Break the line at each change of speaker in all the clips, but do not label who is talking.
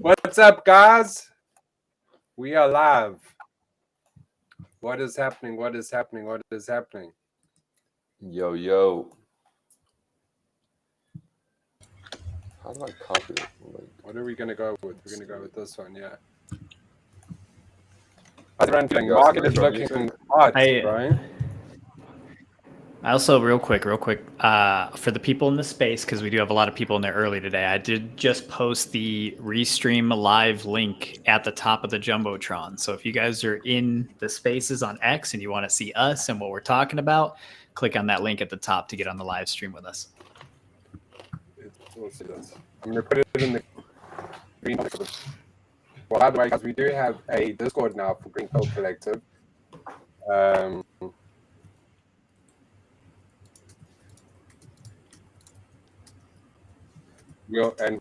What's up, guys? We are live. What is happening? What is happening? What is happening?
Yo. How do I copy it?
What are we going to go with? We're going to go with this one, yeah. How's everyone feeling? Market is looking hot, right?
I also, real quick, for the people in the space, because we do have a lot of people in there early today, I did just post the Restream Live link at the top of the Jumbotron. So if you guys are in the spaces on X and you want to see us and what we're talking about, click on that link at the top to get on the live stream with us.
We'll see this. I'm going to put it in the green. Well, by the way, guys, we do have a Discord now for Green Pill Collective.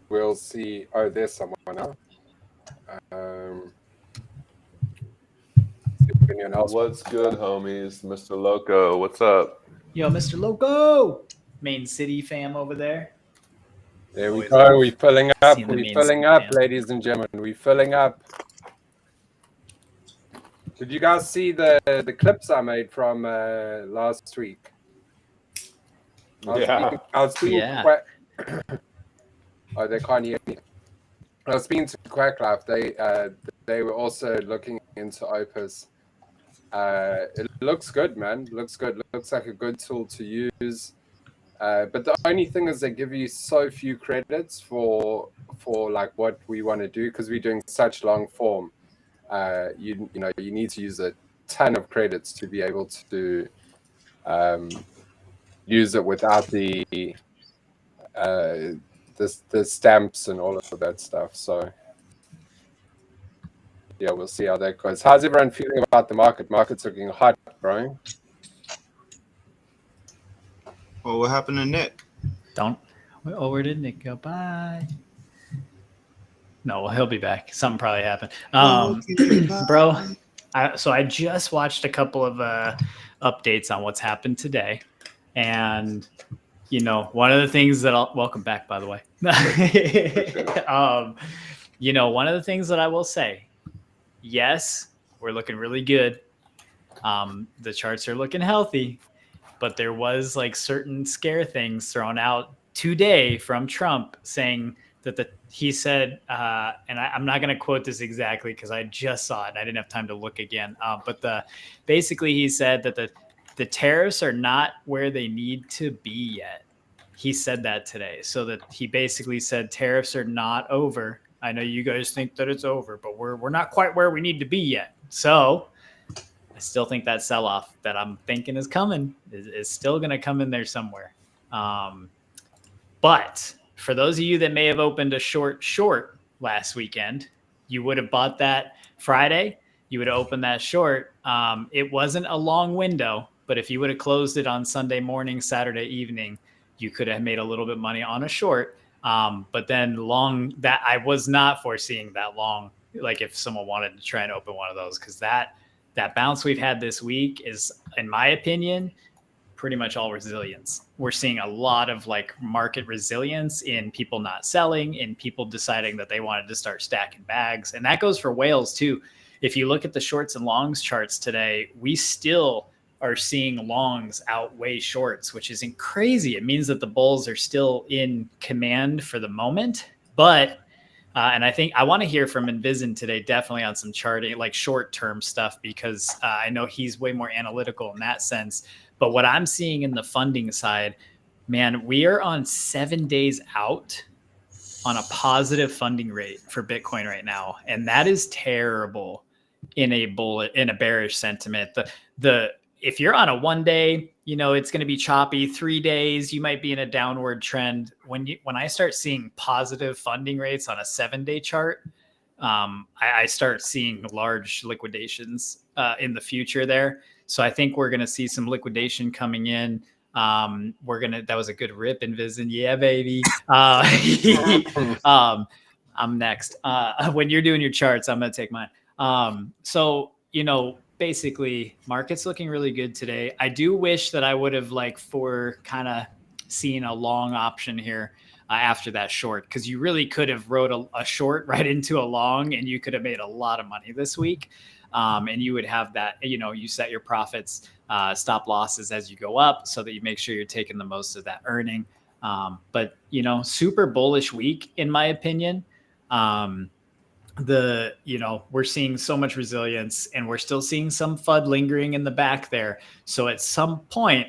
We'll see. Oh, there's someone now.
What's good, homies? Mr. Loco, what's up?
Yo, Mr. Loco, Main City fam over there.
There we go. We're filling up. We're filling up, ladies and gentlemen. We're filling up. Did you guys see the clips I made from last week? I was speaking oh, they can't hear me. I was speaking to Quack Life. They were also looking into Opus. It looks good, man. Looks good. Looks like a good tool to use. But the only thing is they give you so few credits for like what we want to do because we're doing such long form. You need to use a ton of credits to be able to use it without the stamps and all of that stuff. So yeah, we'll see how that goes. How's everyone feeling about the market? Market's looking hot, bro.
Well, what happened to Nick?
Where did Nick go? Bye. No, well, he'll be back. Something probably happened. Bro, I just watched a couple of updates on what's happened today. And, one of the things that welcome back, by the way. One of the things that I will say, yes, we're looking really good. The charts are looking healthy. But there was like certain scare things thrown out today from Trump saying that he said, and I'm not going to quote this exactly because I just saw it and I didn't have time to look again. But basically he said that the tariffs are not where they need to be yet. He said that today. So that he basically said tariffs are not over. I know you guys think that it's over, but we're not quite where we need to be yet. So I still think that sell-off that I'm thinking is coming is still going to come in there somewhere. But for those of you that may have opened a short last weekend, you would have bought that Friday. You would have opened that short. It wasn't a long window, but if you would have closed it on Sunday morning, Saturday evening, you could have made a little bit of money on a short. But then that I was not foreseeing that long. Like if someone wanted to try and open one of those, because that bounce we've had this week is, in my opinion, pretty much all resilience. We're seeing a lot of like market resilience in people not selling, in people deciding that they wanted to start stacking bags. And that goes for whales too. If you look at the shorts and longs charts today, we still are seeing longs outweigh shorts, which isn't crazy. It means that the bulls are still in command for the moment, but and I think I want to hear from Envision today, definitely on some charting, like short-term stuff, because I know he's way more analytical in that sense. But what I'm seeing in the funding side, man, we are on 7 days out on a positive funding rate for Bitcoin right now. And that is terrible in a bearish sentiment. If you're on a 1 day, it's going to be choppy. 3 days, you might be in a downward trend. When I start seeing positive funding rates on a 7 day chart, I start seeing large liquidations in the future there. So I think we're going to see some liquidation coming in. That was a good rip, Envision. Yeah, baby. I'm next. When you're doing your charts, I'm going to take mine. Basically market's looking really good today. I do wish that I would have for kind of seeing a long option here after that short, because you really could have wrote a short right into a long and you could have made a lot of money this week. And you would have that, you set your profits, stop losses as you go up so that you make sure you're taking the most of that earning. But, super bullish week, in my opinion. We're seeing so much resilience and we're still seeing some FUD lingering in the back there. So at some point,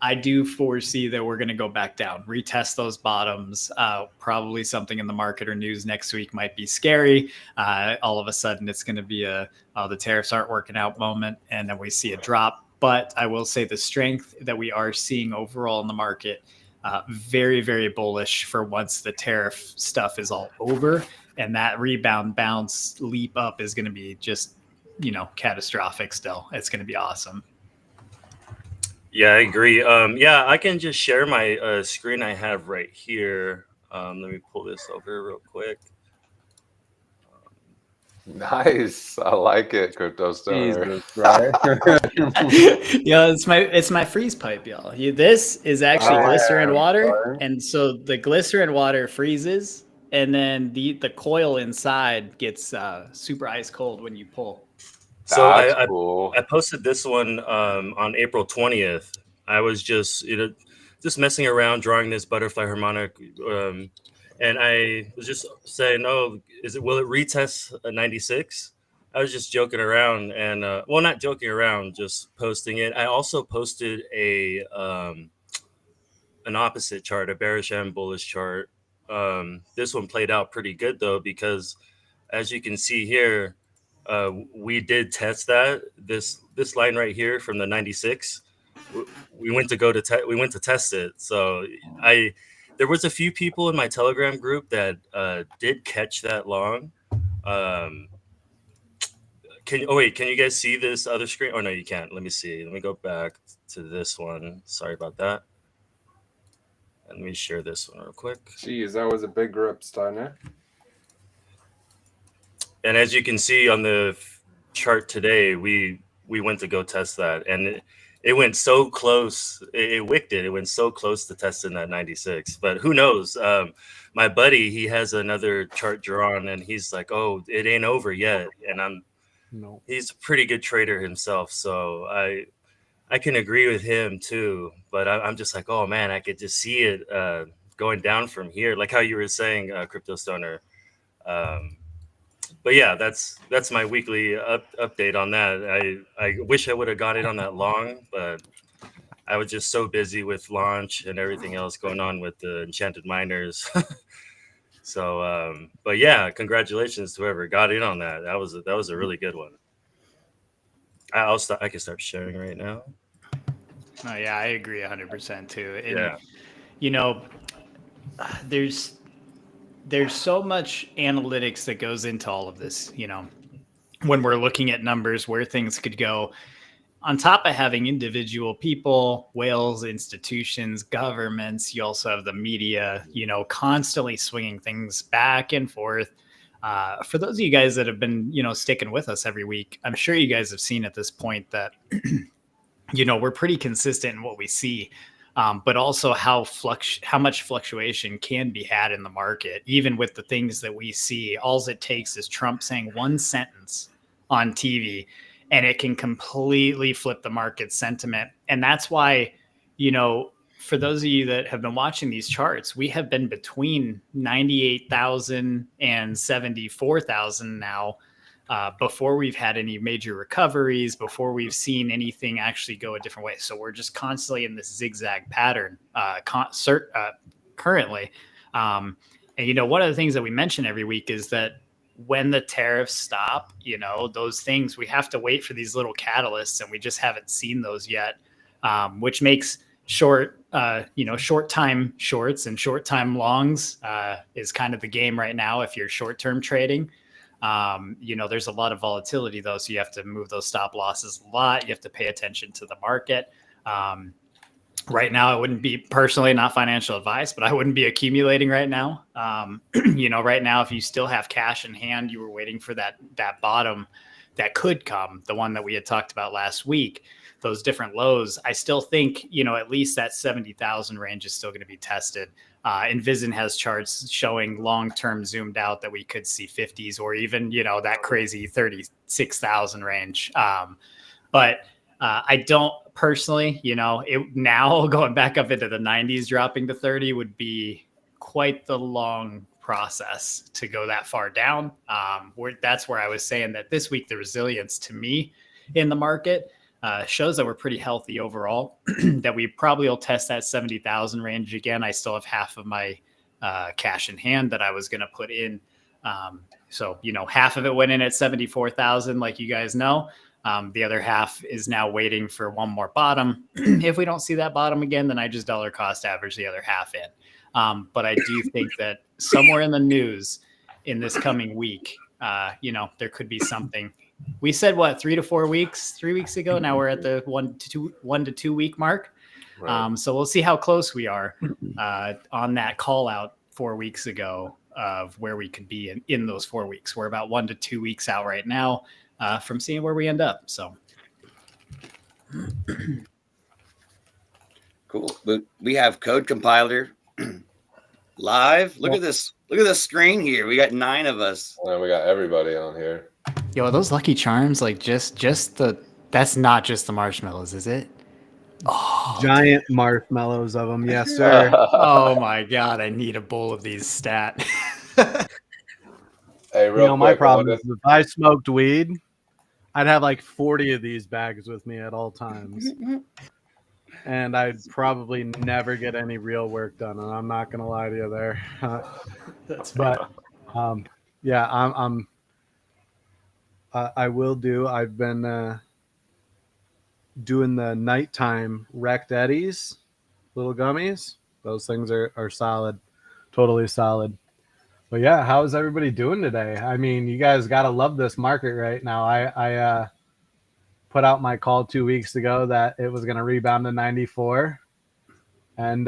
I do foresee that we're going to go back down, retest those bottoms. Probably something in the market or news next week might be scary. All of a sudden, it's going to be the tariffs aren't working out moment, and then we see a drop. But I will say the strength that we are seeing overall in the market, very, very bullish for once the tariff stuff is all over. And that rebound, bounce, leap up is going to be just, catastrophic still. It's going to be awesome.
Yeah, I agree. I can just share my screen I have right here. Let me pull this over real quick.
Nice. I like it, Crypto Stoner.
Jesus, right?
It's my freeze pipe, y'all. This is actually glycerin water.
Sorry.
And so the glycerin water freezes, and then the coil inside gets super ice cold when you pull.
So
That's cool.
I posted this one on April 20th. I was just messing around drawing this butterfly harmonic, and I was just saying, "Oh, will it retest a 96?" I was just joking around, and not joking around, just posting it. I also posted an opposite chart, a bearish and bullish chart. This one played out pretty good though, because as you can see here. We did test that this line right here from the 96. We went to test it. So there was a few people in my Telegram group that did catch that long. Can you guys see this other screen? Oh no, you can't. Let me see. Let me go back to this one. Sorry about that. Let me share this one real quick.
Jeez, that was a big rip, Stoner.
And as you can see on the chart today, we went to go test that, and it went so close. It wicked it. It went so close to testing that 96. But who knows? My buddy, he has another chart drawn, and he's like, "Oh, it ain't over yet." And he's a pretty good trader himself, so I can agree with him too. But I'm just like, oh man, I could just see it going down from here, like how you were saying, Crypto Stoner. But yeah, that's my weekly update on that. I wish I would have got it on that long, but I was just so busy with launch and everything else going on with the Enchanted Miners. So, but yeah, congratulations to whoever got in on that. That was a really good one. I can start sharing right now.
Oh yeah, I agree 100% too. And,
Yeah.
There's so much analytics that goes into all of this, when we're looking at numbers, where things could go. On top of having individual people, whales, institutions, governments, you also have the media, constantly swinging things back and forth. For those of you guys that have been, sticking with us every week, I'm sure you guys have seen at this point that, we're pretty consistent in what we see. But also how much fluctuation can be had in the market, even with the things that we see. All it takes is Trump saying one sentence on TV, and it can completely flip the market sentiment. And that's why, for those of you that have been watching these charts, we have been between 98,000 and 74,000 now. Before we've had any major recoveries, before we've seen anything actually go a different way. So we're just constantly in this zigzag pattern currently. And, one of the things that we mention every week is that when the tariffs stop, those things, we have to wait for these little catalysts, and we just haven't seen those yet, which makes short time shorts and short time longs is kind of the game right now if you're short-term trading. There's a lot of volatility though, so you have to move those stop losses a lot. You have to pay attention to the market. Right now, it wouldn't be, personally, not financial advice, but I wouldn't be accumulating right now. Right now, if you still have cash in hand, you were waiting for that bottom that could come, the one that we had talked about last week. those different lows, I still think, at least that 70,000 range is still going to be tested. Envision has charts showing long-term zoomed out that we could see 50s or even, that crazy 36,000 range. But I don't personally, now going back up into the 90s, dropping to 30 would be quite the long process to go that far down. That's where I was saying that this week, the resilience to me in the market shows that we're pretty healthy overall, that we probably will test that 70,000 range again. I still have half of my cash in hand that I was going to put in. So, half of it went in at 74,000, like you guys know. The other half is now waiting for one more bottom. If we don't see that bottom again, then I just dollar cost average the other half in. But I do think that somewhere in the news in this coming week, there could be something. We said 3 to 4 weeks, 3 weeks ago. Now we're at the 1 to 2 week mark.
Right.
So we'll see how close we are on that call out 4 weeks ago of where we could be in those 4 weeks. We're about 1 to 2 weeks out right now from seeing where we end up. So
cool. But we have Code Compiler live. Look at this. Look at this screen here. We got 9 of us.
And we got everybody on here.
Yo, are those Lucky Charms like just that's not just the marshmallows, is it? Oh,
Giant marshmallows of them. Yes, sir.
oh my God, I need a bowl of these stat.
Hey, real quick,
my problem is if I smoked weed, I'd have like 40 of these bags with me at all times. And I'd probably never get any real work done. And I'm not going to lie to you there.
That's
but yeah, I will do. I've been doing the nighttime wrecked eddies, little gummies. Those things are solid, totally solid. But yeah, how is everybody doing today? I mean, you guys got to love this market right now. I put out my call 2 weeks ago that it was going to rebound to 94. And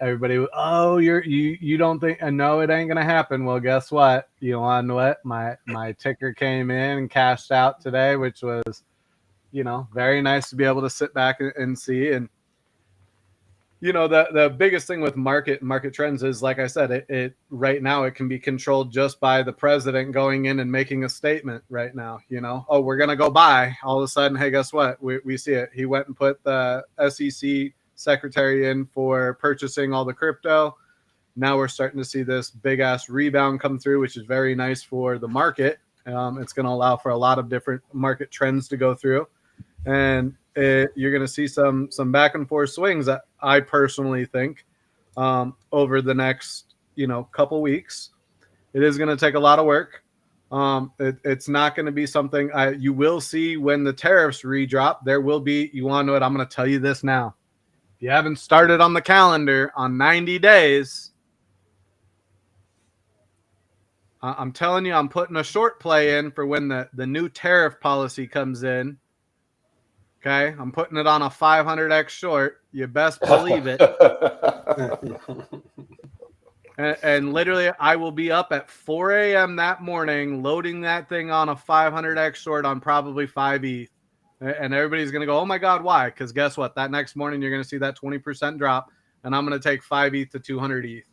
everybody, you don't think, and no, it ain't gonna happen. Well, guess what? You want what? My ticker came in and cashed out today, which was, very nice to be able to sit back and see. And the biggest thing with market trends is, like I said, it right now it can be controlled just by the president going in and making a statement right now. Oh, we're gonna go buy. All of a sudden, hey, guess what? We see it. He went and put the SEC secretary in for purchasing all the crypto. Now we're starting to see this big ass rebound come through, which is very nice for the market. It's going to allow for a lot of different market trends to go through, and you're going to see some back and forth swings that I personally think over the next couple weeks. It is going to take a lot of work. It's not going to be something you will see when the tariffs redrop. There will be. You want to know what? I'm going to tell you this now. If you haven't started on the calendar on 90 days, I'm telling you, I'm putting a short play in for when the new tariff policy comes in. Okay, I'm putting it on a 500x short. You best believe it. and literally, I will be up at 4 a.m. that morning loading that thing on a 500x short on probably 5 ETH. And everybody's going to go, oh my God, why? Because guess what? That next morning, you're going to see that 20% drop, and I'm going to take 5 ETH to 200 ETH.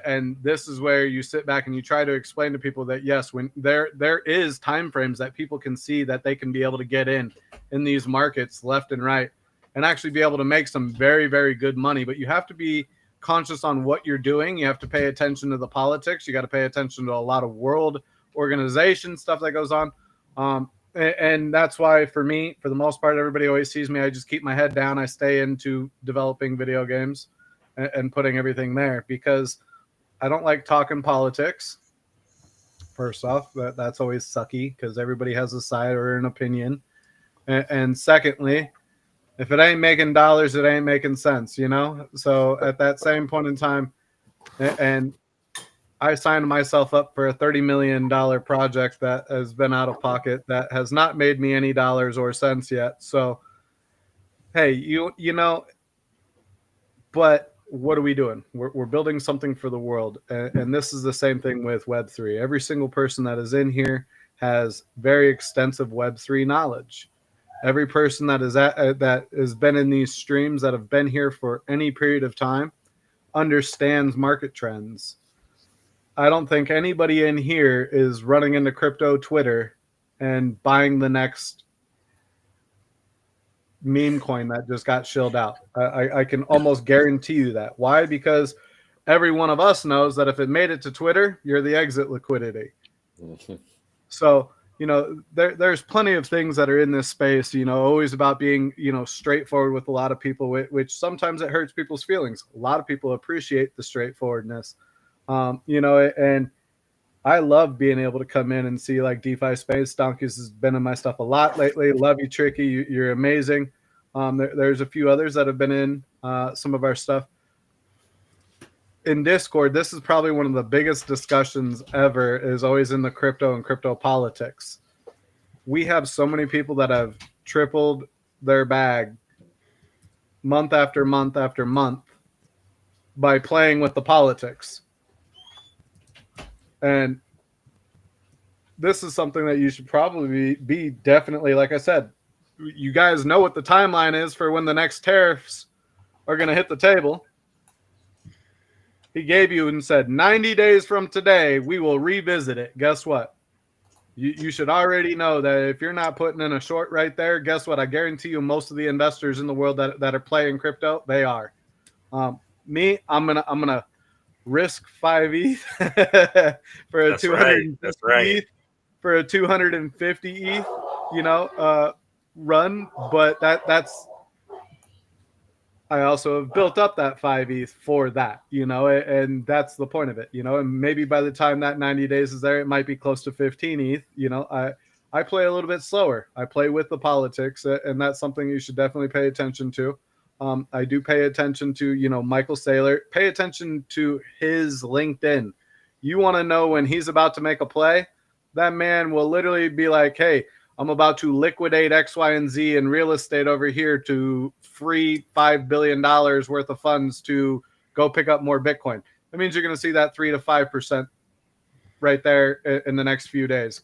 And this is where you sit back and you try to explain to people that, yes, when there is time frames that people can see that they can be able to get in these markets left and right and actually be able to make some very, very good money. But you have to be conscious on what you're doing. You have to pay attention to the politics. You got to pay attention to a lot of world organization stuff that goes on. And that's why, for me, for the most part, everybody always sees me. I just keep my head down. I stay into developing video games and putting everything there because I don't like talking politics. First off, that's always sucky because everybody has a side or an opinion. And secondly, if it ain't making dollars, it ain't making sense, So at that same point in time, and I signed myself up for a $30 million project that has been out of pocket that has not made me any dollars or cents yet. So, hey, but what are we doing? We're building something for the world. And this is the same thing with Web3. Every single person that is in here has very extensive Web3 knowledge. every person that is that has been in these streams that have been here for any period of time understands market trends. I don't think anybody in here is running into crypto Twitter and buying the next meme coin that just got shilled out. I can almost guarantee you that. Why? Because every one of us knows that if it made it to Twitter, you're the exit liquidity. So, you know, there's plenty of things that are in this space, you know, always about being, you know, straightforward with a lot of people, which sometimes it hurts people's feelings. A lot of people appreciate the straightforwardness, you know, and I love being able to come in and see like DeFi Space. Donkeys has been in my stuff a lot lately. Love you, Tricky. You're amazing. There's a few others that have been in some of our stuff. In Discord, this is probably one of the biggest discussions ever, is always in the crypto and crypto politics. We have so many people that have tripled their bag month after month after month by playing with the politics. And this is something that you should probably be definitely, like I said, you guys know what the timeline is for when the next tariffs are going to hit the table. He gave you and said 90 days from today, we will revisit it. Guess what? You should already know that if you're not putting in a short right there, guess what? I guarantee you most of the investors in the world that are playing crypto, they are. Me, I'm gonna risk 5 ETH for a 250 ETH for a 250 ETH, you know, run. But that's I also have built up that 5 ETH for that, you know, and that's the point of it, you know. And maybe by the time that 90 days is there, it might be close to 15 ETH. You know, I play a little bit slower. I play with the politics, and that's something you should definitely pay attention to. I do pay attention to, you know, Michael Saylor. Pay attention to his LinkedIn. You want to know when he's about to make a play? That man will literally be like, hey, I'm about to liquidate X, Y, and Z in real estate over here to free $5 billion worth of funds to go pick up more Bitcoin. That means you're going to see that 3 to 5% right there in the next few days.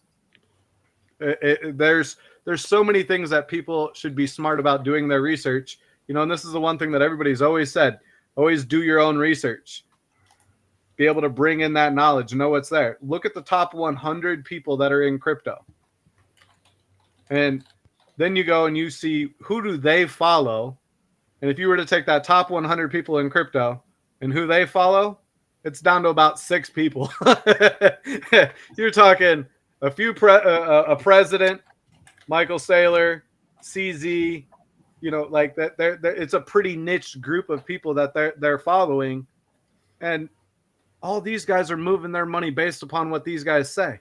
There's so many things that people should be smart about doing their research. You know, and this is the one thing that everybody's always said, always do your own research. Be able to bring in that knowledge, know what's there. Look at the top 100 people that are in crypto. And then you go and you see who do they follow. And if you were to take that top 100 people in crypto and who they follow, it's down to about 6 people. You're talking a few, a president, Michael Saylor, CZ, you know, like that. It's a pretty niche group of people that they're following, and all these guys are moving their money based upon what these guys say.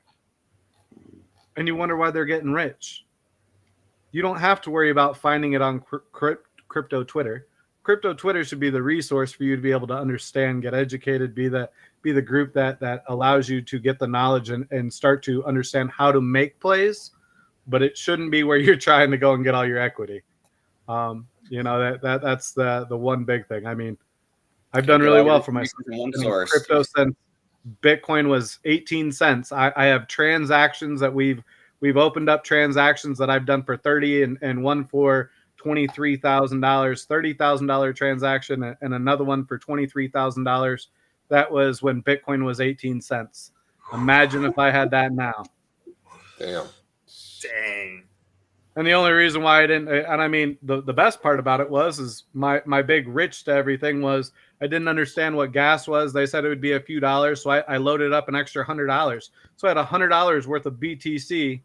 And you wonder why they're getting rich. You don't have to worry about finding it on crypto Twitter. Crypto Twitter should be the resource for you to be able to understand, get educated, be the group that allows you to get the knowledge and start to understand how to make plays. But it shouldn't be where you're trying to go and get all your equity. You know, that's the one big thing. I mean, I've done really well for myself in crypto since Bitcoin was 18 cents. I have transactions that we've opened up transactions that I've done for 30 and one for $23,000, $30,000 transaction, and another one for $23,000. That was when Bitcoin was 18 cents. Imagine if I had that now.
Damn.
Dang.
And the only reason why I didn't, and I mean, the best part about it is my big rich to everything was I didn't understand what gas was. They said it would be a few dollars. So I loaded up an extra $100. So I had $100 worth of BTC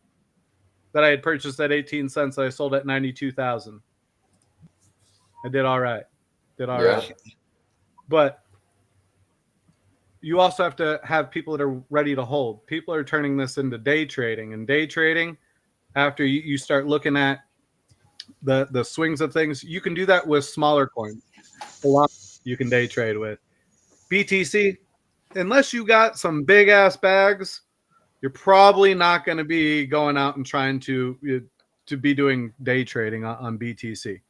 that I had purchased at 18 cents. That I sold at 92,000. I did all right. Right. But you also have to have people that are ready to hold. People are turning this into day trading, and day trading, after you start looking at the swings of things, you can do that with smaller coins. A lot you can day trade with. BTC, unless you got some big ass bags, you're probably not going to be going out and trying to be doing day trading on BTC.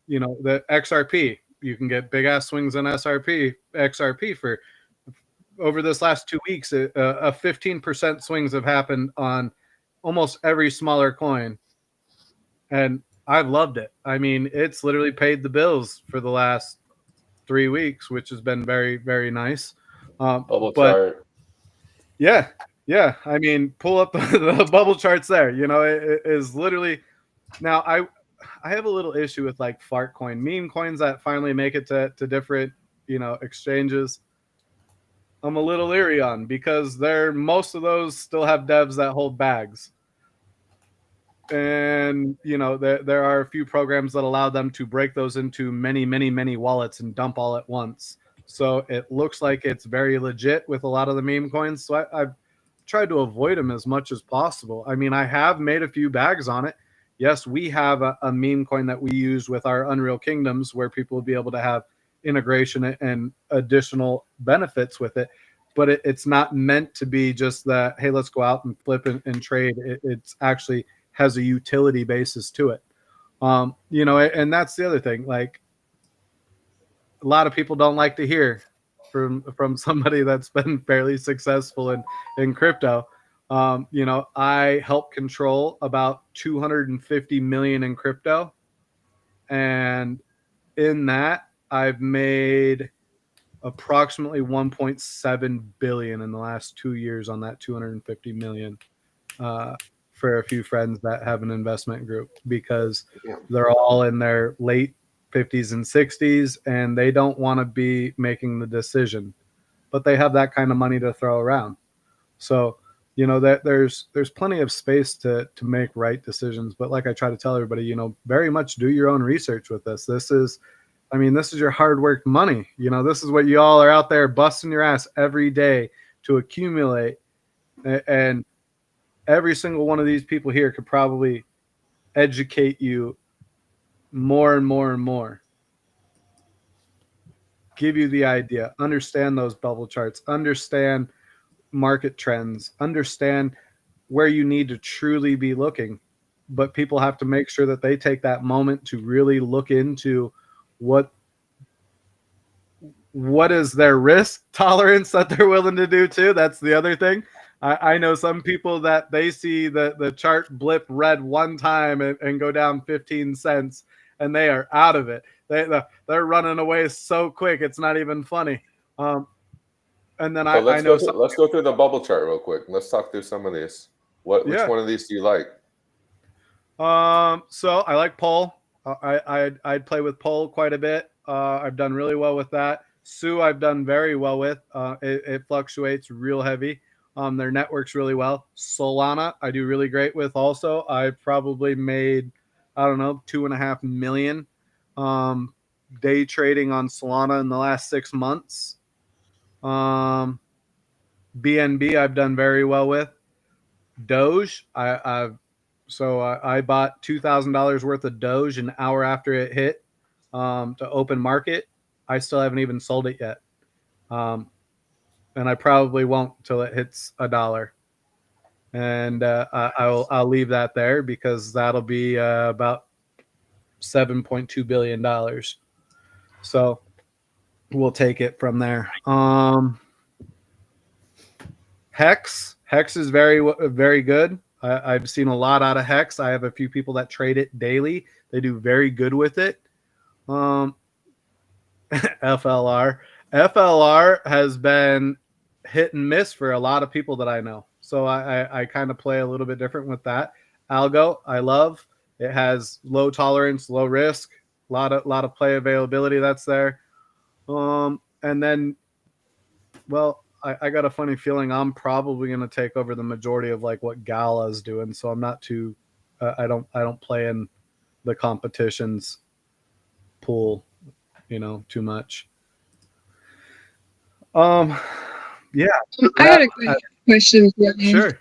You know, the XRP, you can get big ass swings on XRP for over this last 2 weeks. A 15% swings have happened on almost every smaller coin, and I've loved it. I mean, it's literally paid the bills for the last 3 weeks, which has been very, very nice.
Bubble
But
chart.
yeah, yeah. I mean, pull up the bubble charts there. You know, it is literally now. I have a little issue with like fart coin, meme coins that finally make it to different, you know, exchanges. I'm a little leery on because most of those still have devs that hold bags. And you know, there are a few programs that allow them to break those into many wallets and dump all at once. So it looks like it's very legit with a lot of the meme coins. So I've tried to avoid them as much as possible. I mean, I have made a few bags on it. Yes, we have a meme coin that we use with our Unreal Kingdoms where people will be able to have integration and additional benefits with it. But it's not meant to be just that, hey, let's go out and flip and trade. It's actually has a utility basis to it. You know, and that's the other thing. Like, a lot of people don't like to hear from somebody that's been fairly successful in crypto. You know, I help control about 250 million in crypto. And in that, I've made approximately 1.7 billion in the last 2 years on that 250 million. For a few friends that have an investment group, because they're all in their late 50s and 60s and they don't want to be making the decision, but they have that kind of money to throw around. So, you know, that there's plenty of space to make right decisions. But like I try to tell everybody, you know, very much do your own research with this. This is your hard work money. You know, this is what you all are out there busting your ass every day to accumulate. And every single one of these people here could probably educate you more and more and more. Give you the idea, understand those bubble charts, understand market trends, understand where you need to truly be looking. But people have to make sure that they take that moment to really look into what is their risk tolerance that they're willing to do too. That's the other thing. I know some people that they see the chart blip red one time and go down 15 cents and they are out of it. They're running away so quick. It's not even funny. And then
So
I know
let's go through the bubble chart real quick. Let's talk through some of these. Which one of these do you like?
So I like Pole. I'd play with Pole quite a bit. I've done really well with that. Sue, I've done very well with. It fluctuates real heavy. Their networks really well. Solana, I do really great with also. I've probably made, I don't know, 2.5 million day trading on Solana in the last 6 months. BNB, I've done very well with. Doge, I bought $2,000 worth of Doge an hour after it hit to open market. I still haven't even sold it yet. And I probably won't till it hits $1. And I'll leave that there because that'll be about $7.2 billion. So we'll take it from there. Hex is very good. I've seen a lot out of Hex. I have a few people that trade it daily. They do very good with it. FLR has been hit and miss for a lot of people that I know. So I kind of play a little bit different with that. Algo, I love. It has low tolerance, low risk, a lot of play availability that's there. And then, well, I got a funny feeling I'm probably going to take over the majority of like what Gala is doing. So I'm not too, I don't play in the competitions pool, you know, too much. Yeah.
I had a quick question for you.
Sure.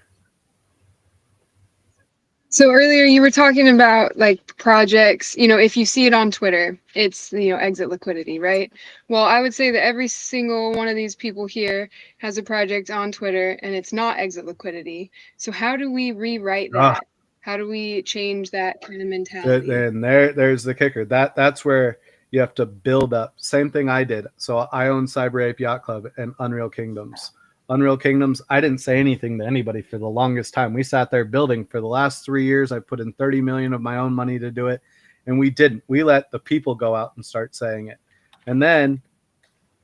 So earlier you were talking about like projects, you know, if you see it on Twitter, it's, you know, exit liquidity, right? Well, I would say that every single one of these people here has a project on Twitter and it's not exit liquidity. So how do we rewrite that? How do we change that kind of mentality?
And there's the kicker. That's where you have to build up. Same thing I did. So I own Cyber Ape Yacht Club and Unreal Kingdoms. Unreal Kingdoms, I didn't say anything to anybody for the longest time. We sat there building for the last 3 years. I put in 30 million of my own money to do it, and we didn't. We let the people go out and start saying it. And then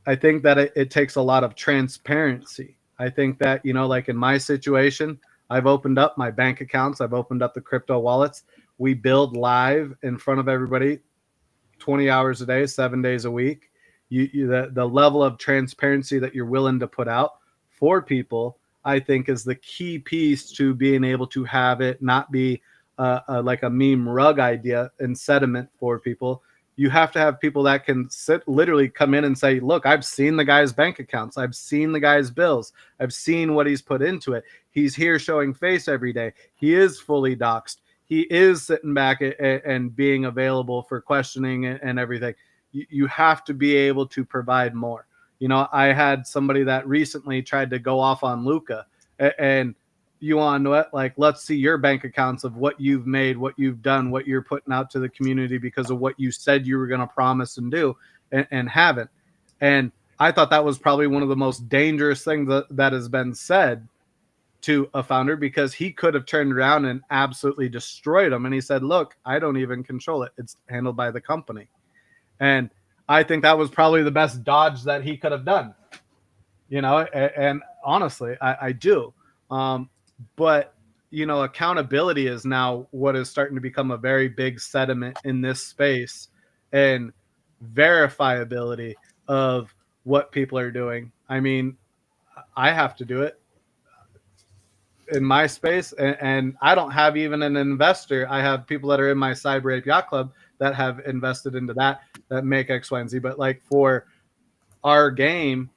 I think that it takes a lot of transparency. I think that, you know, like in my situation, I've opened up my bank accounts. I've opened up the crypto wallets. We build live in front of everybody 20 hours a day, 7 days a week. The level of transparency that you're willing to put out for people, I think, is the key piece to being able to have it not be like a meme rug idea and sediment for people. You have to have people that can literally come in and say, look, I've seen the guy's bank accounts. I've seen the guy's bills. I've seen what he's put into it. He's here showing face every day. He is fully doxxed. He is sitting back and being available for questioning and everything. You have to be able to provide more. You know, I had somebody that recently tried to go off on Luca, and you want what? Like, let's see your bank accounts of what you've made, what you've done, what you're putting out to the community because of what you said you were going to promise and do and haven't. And I thought that was probably one of the most dangerous things that has been said to a founder, because he could have turned around and absolutely destroyed them. And he said, look, I don't even control it. It's handled by the company. And I think that was probably the best dodge that he could have done, you know, and honestly, I do. But, you know, accountability is now what is starting to become a very big sediment in this space, and verifiability of what people are doing. I mean, I have to do it in my space, and I don't have even an investor. I have people that are in my Cyber Ape Yacht Club that have invested into that make X, Y, and Z. But like for our game,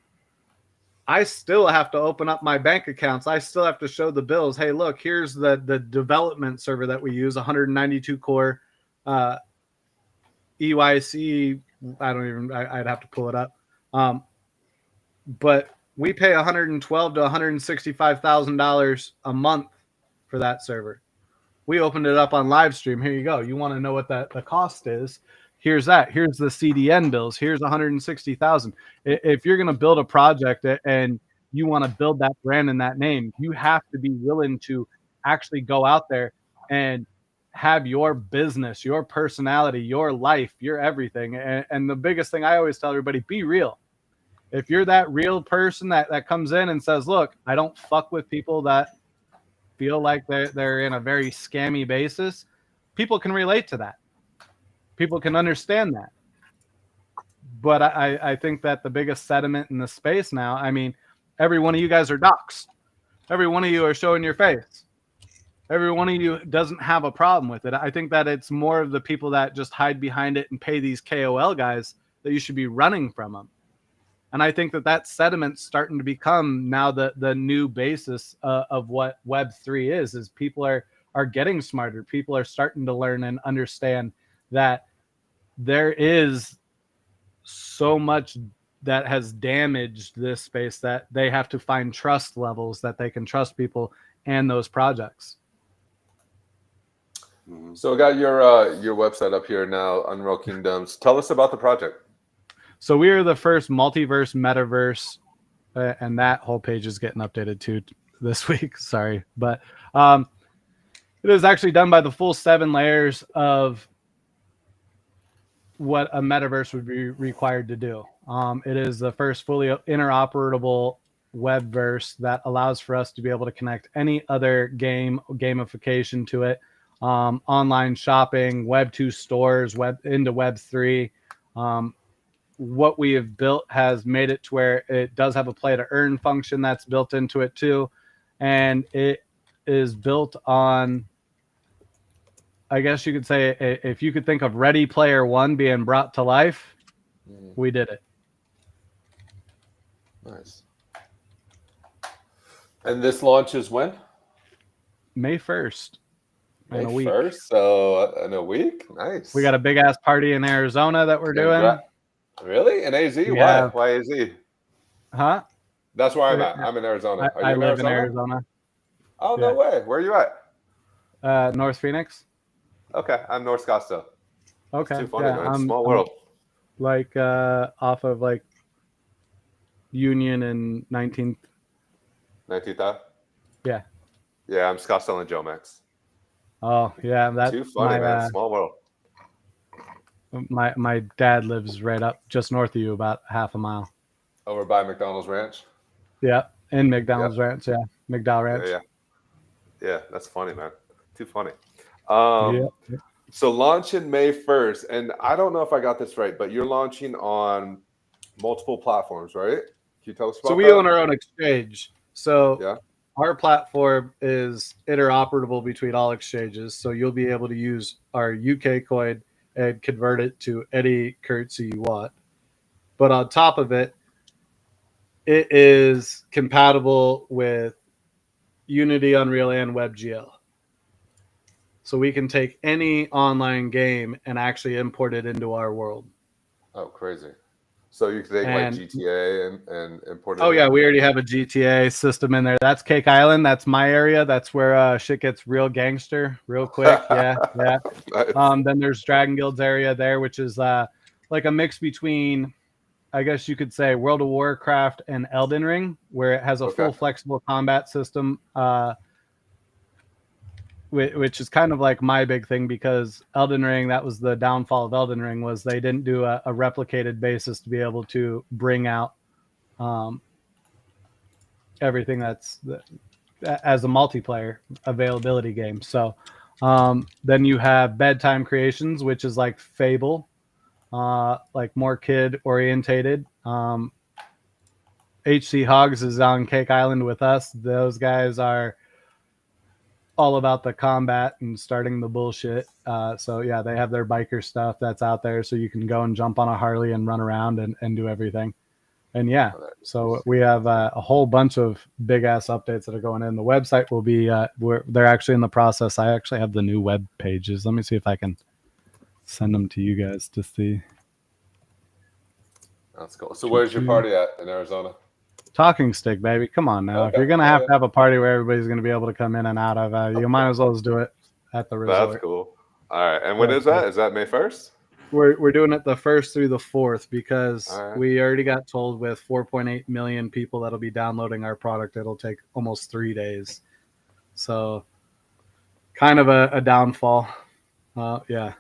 I still have to open up my bank accounts. I still have to show the bills. Hey, look, here's the development server that we use, 192 core EYC. I'd have to pull it up. But we pay $112,000 to $165,000 a month for that server. We opened it up on live stream. Here you go. You want to know what the cost is? Here's that. Here's the CDN bills. Here's $160,000. If you're going to build a project and you want to build that brand and that name, you have to be willing to actually go out there and have your business, your personality, your life, your everything. And the biggest thing I always tell everybody, be real. If you're that real person that comes in and says, look, I don't fuck with people that feel like they're in a very scammy basis, people can relate to that. People can understand that. But I think that the biggest sediment in the space now, I mean, every one of you guys are doxxed. Every one of you are showing your face. Every one of you doesn't have a problem with it. I think that it's more of the people that just hide behind it and pay these KOL guys that you should be running from them. And I think that sediment's starting to become now the new basis of what Web3 is people are getting smarter. People are starting to learn and understand that there is so much that has damaged this space that they have to find trust levels that they can trust people and those projects.
So I got your website up here now, Unreal Kingdoms. Tell us about the project.
So we are the first multiverse metaverse, and that whole page is getting updated too this week. Sorry, but it is actually done by the full 7 layers of what a metaverse would be required to do. It is the first fully interoperable webverse that allows for us to be able to connect any other gamification to it, online shopping, Web 2 stores, into Web 3. What we have built has made it to where it does have a play to earn function that's built into it too. And it is built on, I guess you could say, if you could think of Ready Player One being brought to life, we did it.
Nice. And this launches when?
May 1st.
May 1st, so in a week? Nice.
We got a big ass party in Arizona that we're doing.
Really? In AZ?
Yeah.
Why AZ?
Huh?
That's where I'm at. I'm in Arizona. Are you
I
in
live
Arizona?
in Arizona.
Oh, no way. Where are you at?
North Phoenix.
Okay, I'm North Scottsdale.
Okay.
It's too funny, man.
I'm,
Small world.
Like off of like Union and 19th
Mantita?
Yeah.
Yeah, I'm Scottsdale and Jomex.
Oh yeah, that's
Too funny, man. Small world.
My dad lives right up just north of you, about half a mile.
Over by McDonald's Ranch.
Yeah, in McDonald's Ranch. Yeah, McDowell Ranch.
Yeah, that's funny, man. Too funny.
Yeah.
So launching May 1st, and I don't know if I got this right, but you're launching on multiple platforms, right? Can you tell us about that?
So we own our own exchange. So
yeah,
our platform is interoperable between all exchanges. So you'll be able to use our UK coin and convert it to any currency you want. But on top of it, it is compatible with Unity, Unreal, and WebGL. So we can take any online game and actually import it into our world.
Oh, crazy. So you can take like GTA and import it.
Oh, yeah. We already have a GTA system in there. That's Cake Island. That's my area. That's where shit gets real gangster real quick. Yeah. Yeah. Nice. Then there's Dragon Guild's area there, which is like a mix between, I guess you could say, World of Warcraft and Elden Ring, where it has a full flexible combat system, which is kind of like my big thing, because Elden Ring, that was the downfall of Elden Ring, was they didn't do a replicated basis to be able to bring out everything that's as a multiplayer availability game. So then you have Bedtime Creations, which is like Fable, like more kid orientated. HC Hogs is on Cake Island with us. Those guys are all about the combat and starting the bullshit. So yeah, they have their biker stuff that's out there, so you can go and jump on a Harley and run around and do everything. And yeah, so we have a whole bunch of big ass updates that are going in. The website will be they're actually in the process. I actually have the new web pages. Let me see if I can send them to you guys to see.
That's cool. So where's your party at in Arizona?
Talking Stick, baby. Come on now. If you're going to have a party where everybody's going to be able to come in and out of, you might as well just do it at the resort.
That's cool. All right. And when is that? Is that May 1st?
We're doing it the 1st through the 4th, because we already got told with 4.8 million people that'll be downloading our product, it'll take almost 3 days. So kind of a downfall. Yeah.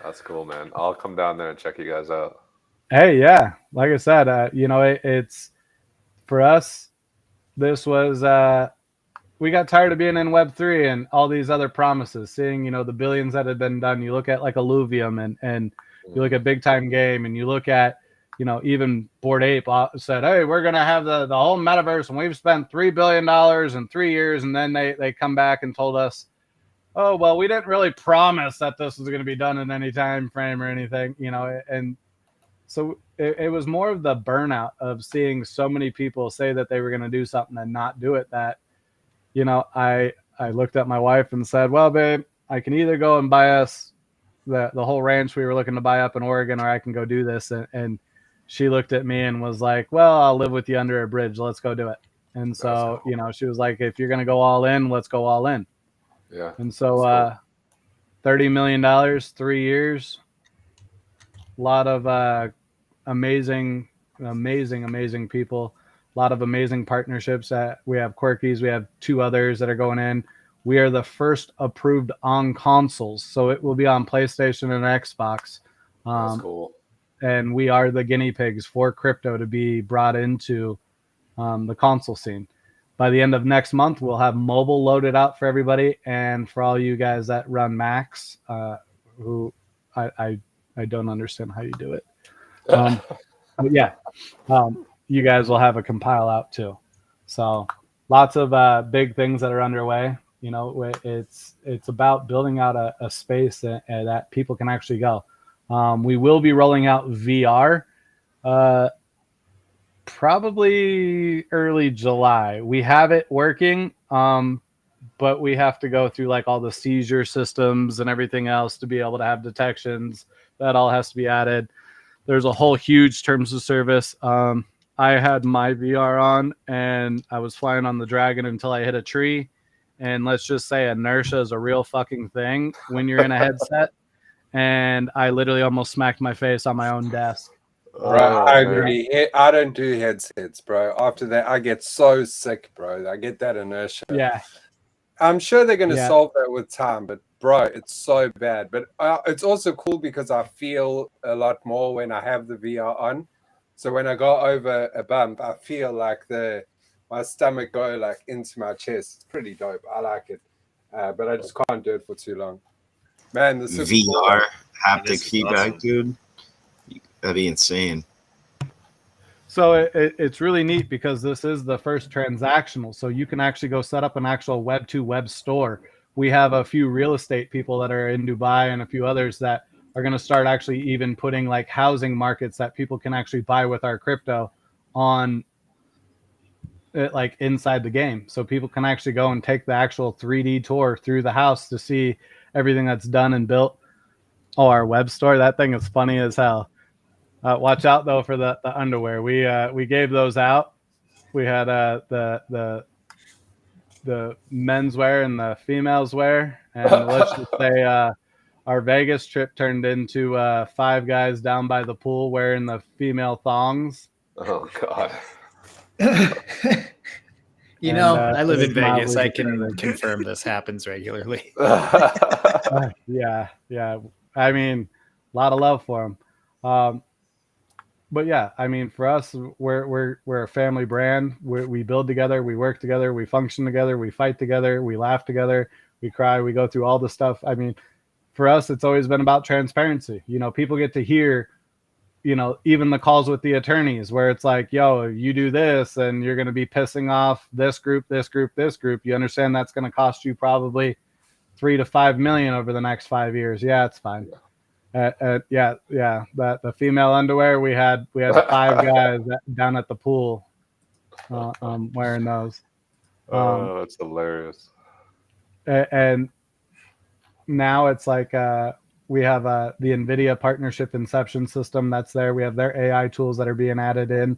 That's cool, man. I'll come down there and check you guys out.
Hey, yeah. Like I said, it's for us, this was, we got tired of being in Web3 and all these other promises, seeing, the billions that had been done. You look at like Illuvium and you look at Big Time Game, and you look at, even Bored Ape said, hey, we're going to have the whole metaverse, and we've spent $3 billion in 3 years. And then they come back and told us, oh, well, we didn't really promise that this was going to be done in any time frame or anything, and so it was more of the burnout of seeing so many people say that they were going to do something and not do it, that, I looked at my wife and said, well, babe, I can either go and buy us the whole ranch we were looking to buy up in Oregon, or I can go do this. And she looked at me and was like, well, I'll live with you under a bridge. Let's go do it. And so, she was like, if you're going to go all in, let's go all in.
Yeah.
And so $30 million, 3 years, a lot of amazing people, a lot of amazing partnerships. We have Quirkies, we have 2 others that are going in. We are the first approved on consoles, so it will be on PlayStation and Xbox.
That's cool.
And we are the guinea pigs for crypto to be brought into the console scene. By the end of next month, we'll have mobile loaded out for everybody, and for all you guys that run Macs, who I don't understand how you do it. But yeah, you guys will have a compile out too. So lots of big things that are underway. It's about building out a space that people can actually go. We will be rolling out VR probably early July. We have it working, but we have to go through like all the seizure systems and everything else to be able to have detections. That all has to be added. There's a whole huge terms of service. I had my VR on and I was flying on the Dragon until I hit a tree. And let's just say inertia is a real fucking thing when you're in a headset. And I literally almost smacked my face on my own desk.
Bro, I
man.
agree. I don't do headsets, bro. After that, I get so sick, bro. I get that inertia.
Yeah.
I'm sure they're going to
Yeah.
solve that with time, but bro, it's so bad. But it's also cool because I feel a lot more when I have the VR on. So when I go over a bump, I feel like my stomach go like into my chest. It's pretty dope. I like it, but I just can't do it for too long. Man, the Super Bowl,
VR haptic
This is
feedback,
awesome.
dude. That'd be insane.
So it's really neat because this is the first transactional. So you can actually go set up an actual Web 2 web store. We have a few real estate people that are in Dubai and a few others that are going to start actually even putting like housing markets that people can actually buy with our crypto on it, like inside the game. So people can actually go and take the actual 3D tour through the house to see everything that's done and built. Oh, our web store, that thing is funny as hell. Watch out though for the underwear. We gave those out. We had the men's wear and the females wear, and let's just say our Vegas trip turned into 5 guys down by the pool wearing the female thongs.
Oh God.
You
And,
know, I live
it
in
was mildly
Vegas. I can
disturbing.
confirm this happens regularly.
Yeah. I mean, a lot of love for them. But yeah, I mean, for us, we're a family brand. We build together, we work together, we function together, we fight together, we laugh together, we cry, we go through all the stuff. I mean, for us, it's always been about transparency. You know, people get to hear, you know, even the calls with the attorneys where it's like, yo, you do this and you're going to be pissing off this group, this group, this group. You understand that's going to cost you probably $3 to $5 million over the next 5 years. Yeah, it's fine. Yeah. That the female underwear, we had 5 guys down at the pool wearing those.
Oh, that's hilarious.
And now it's like we have the NVIDIA partnership Inception system that's there. We have their AI tools that are being added in.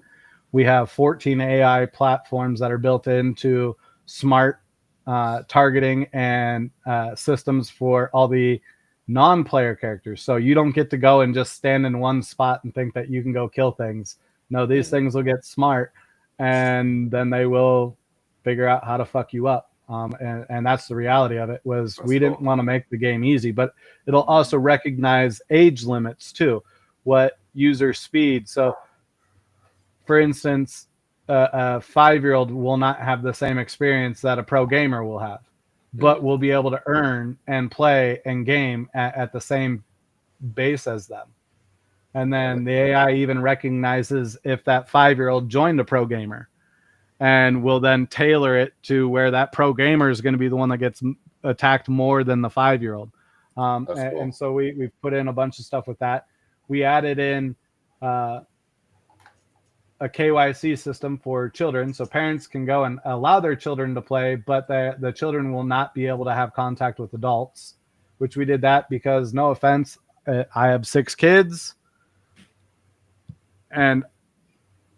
We have 14 AI platforms that are built into smart targeting and systems for all the non-player characters. So you don't get to go and just stand in one spot and think that you can go kill things. No, these things will get smart and then they will figure out how to fuck you up. And that's the reality of it. Was we didn't want to make the game easy, but it'll also recognize age limits too, what user speed. So for instance, a 5-year-old will not have the same experience that a pro gamer will have, but will be able to earn and play and game at the same base as them. And then the AI even recognizes if that 5-year-old joined a pro gamer and will then tailor it to where that pro gamer is going to be the one that gets attacked more than the 5-year-old. Cool. And so we've put in a bunch of stuff with that. We added in a KYC system for children, so parents can go and allow their children to play, but the children will not be able to have contact with adults, which we did that because, no offense, I have 6 kids, and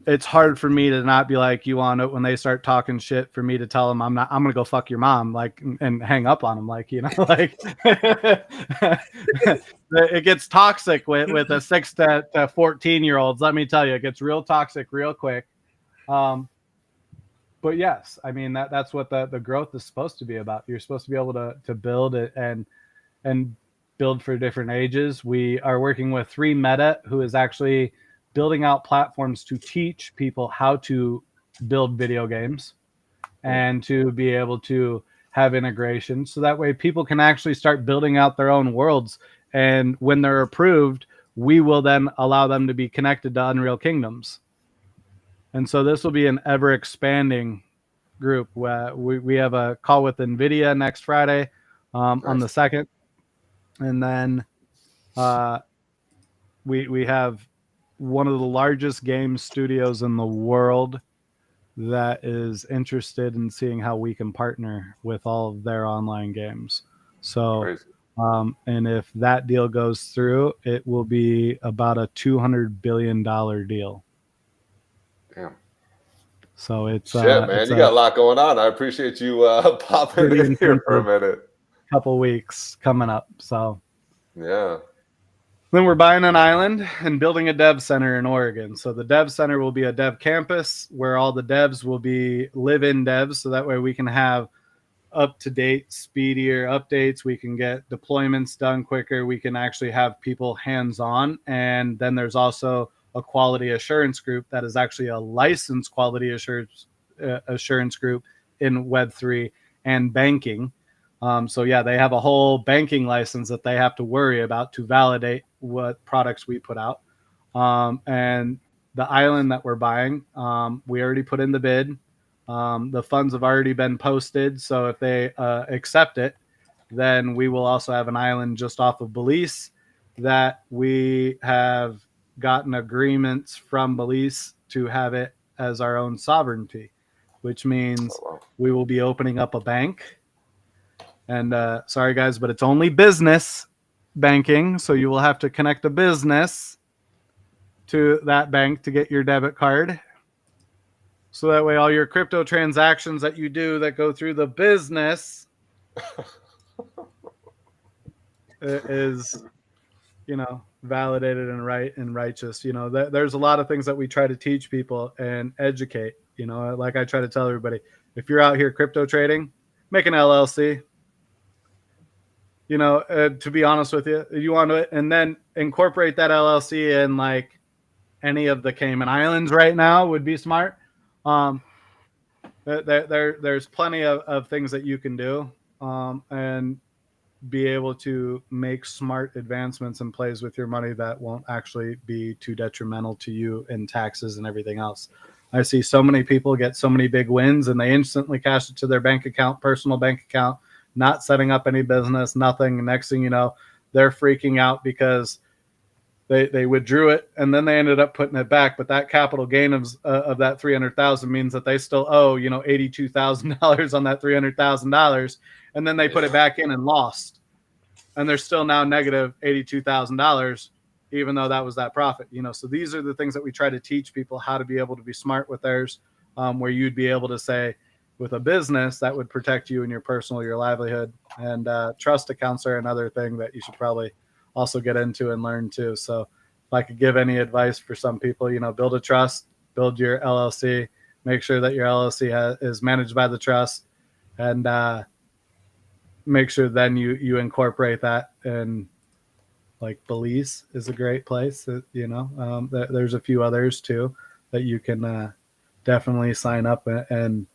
it's hard for me to not be like, you want it when they start talking shit for me to tell them I'm going to go fuck your mom, like, and hang up on them. Like, you know, like it gets toxic with a 6 to 14 year olds. Let me tell you, it gets real toxic real quick. But yes, I mean, that's what the growth is supposed to be about. You're supposed to be able to build it and build for different ages. We are working with 3Meta, who is actually building out platforms to teach people how to build video games and to be able to have integration. So that way people can actually start building out their own worlds. And when they're approved, we will then allow them to be connected to Unreal Kingdoms. And so this will be an ever expanding group. We have a call with NVIDIA next Friday on the 2nd. And then we have one of the largest game studios in the world that is interested in seeing how we can partner with all of their online games. So, and if that deal goes through, it will be about a $200 billion deal.
Damn.
So it's
shit, man. You got a lot going on. I appreciate you popping in here for a minute.
Couple weeks coming up. So
yeah.
Then we're buying an island and building a dev center in Oregon. So the dev center will be a dev campus where all the devs will be live-in devs. So that way we can have up-to-date, speedier updates. We can get deployments done quicker. We can actually have people hands-on. And then there's also a quality assurance group that is actually a licensed quality assurance group in Web3 and banking. So yeah, they have a whole banking license that they have to worry about to validate what products we put out. And the island that we're buying, we already put in the bid. The funds have already been posted. So if they accept it, then we will also have an island just off of Belize that we have gotten agreements from Belize to have it as our own sovereignty, which means we will be opening up a bank. And sorry, guys, but it's only business banking. So you will have to connect a business to that bank to get your debit card. So that way all your crypto transactions that you do that go through the business is, validated and right and righteous. There's a lot of things that we try to teach people and educate. Like I try to tell everybody, if you're out here crypto trading, make an LLC. To be honest with you, you want to, and then incorporate that LLC in like any of the Cayman Islands right now would be smart. There's plenty of things that you can do, and be able to make smart advancements and plays with your money that won't actually be too detrimental to you in taxes and everything else. I see so many people get so many big wins and they instantly cash it to their bank account, personal bank account, not setting up any business, nothing. Next thing you know, they're freaking out because they withdrew it and then they ended up putting it back. But that capital gain of that $300,000 means that they still owe, $82,000 on that $300,000. And then they put it back in and lost. And they're still now negative $82,000, even though that was that profit. So these are the things that we try to teach people how to be able to be smart with theirs, where you'd be able to say, with a business that would protect you and your personal, your livelihood. And trust accounts are another thing that you should probably also get into and learn too. So if I could give any advice for some people, build a trust, build your LLC, make sure that your LLC is managed by the trust, and make sure then you incorporate that. And like Belize is a great place, there's a few others too that you can definitely sign up and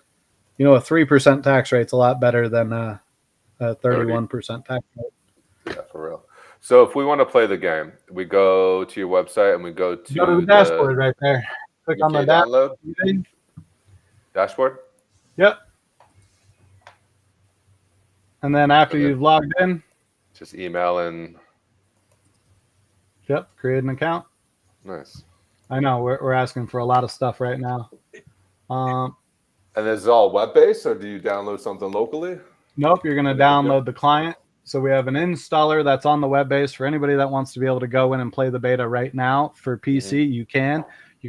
a 3% tax rate's a lot better than a 31% tax rate.
Yeah, for real. So if we want to play the game, we go to your website and we go to
the dashboard right there. Click on the
download dashboard.
Yep. And then after you've logged in,
just email and
create an account.
Nice.
I know we're asking for a lot of stuff right now.
And is it all web-based, or do you download something locally?
Nope, you're going to download the client. So we have an installer that's on the web-based for anybody that wants to be able to go in and play the beta right now. For PC, you can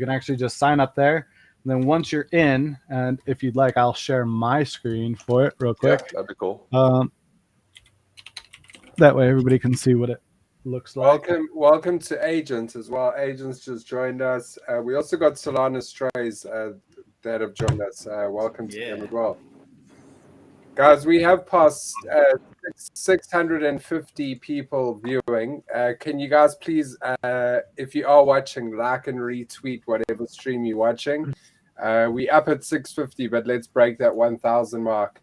actually just sign up there. And then once you're in, and if you'd like, I'll share my screen for it real quick.
Yeah, that'd be cool.
That way everybody can see what it looks like.
Welcome to Agent as well. Agents just joined us. We also got Solana Strays that have joined us. Welcome to them as well. Guys, we have passed 650 people viewing. Can you guys please, if you are watching, like and retweet whatever stream you're watching. We up at 650, but let's break that 1,000 mark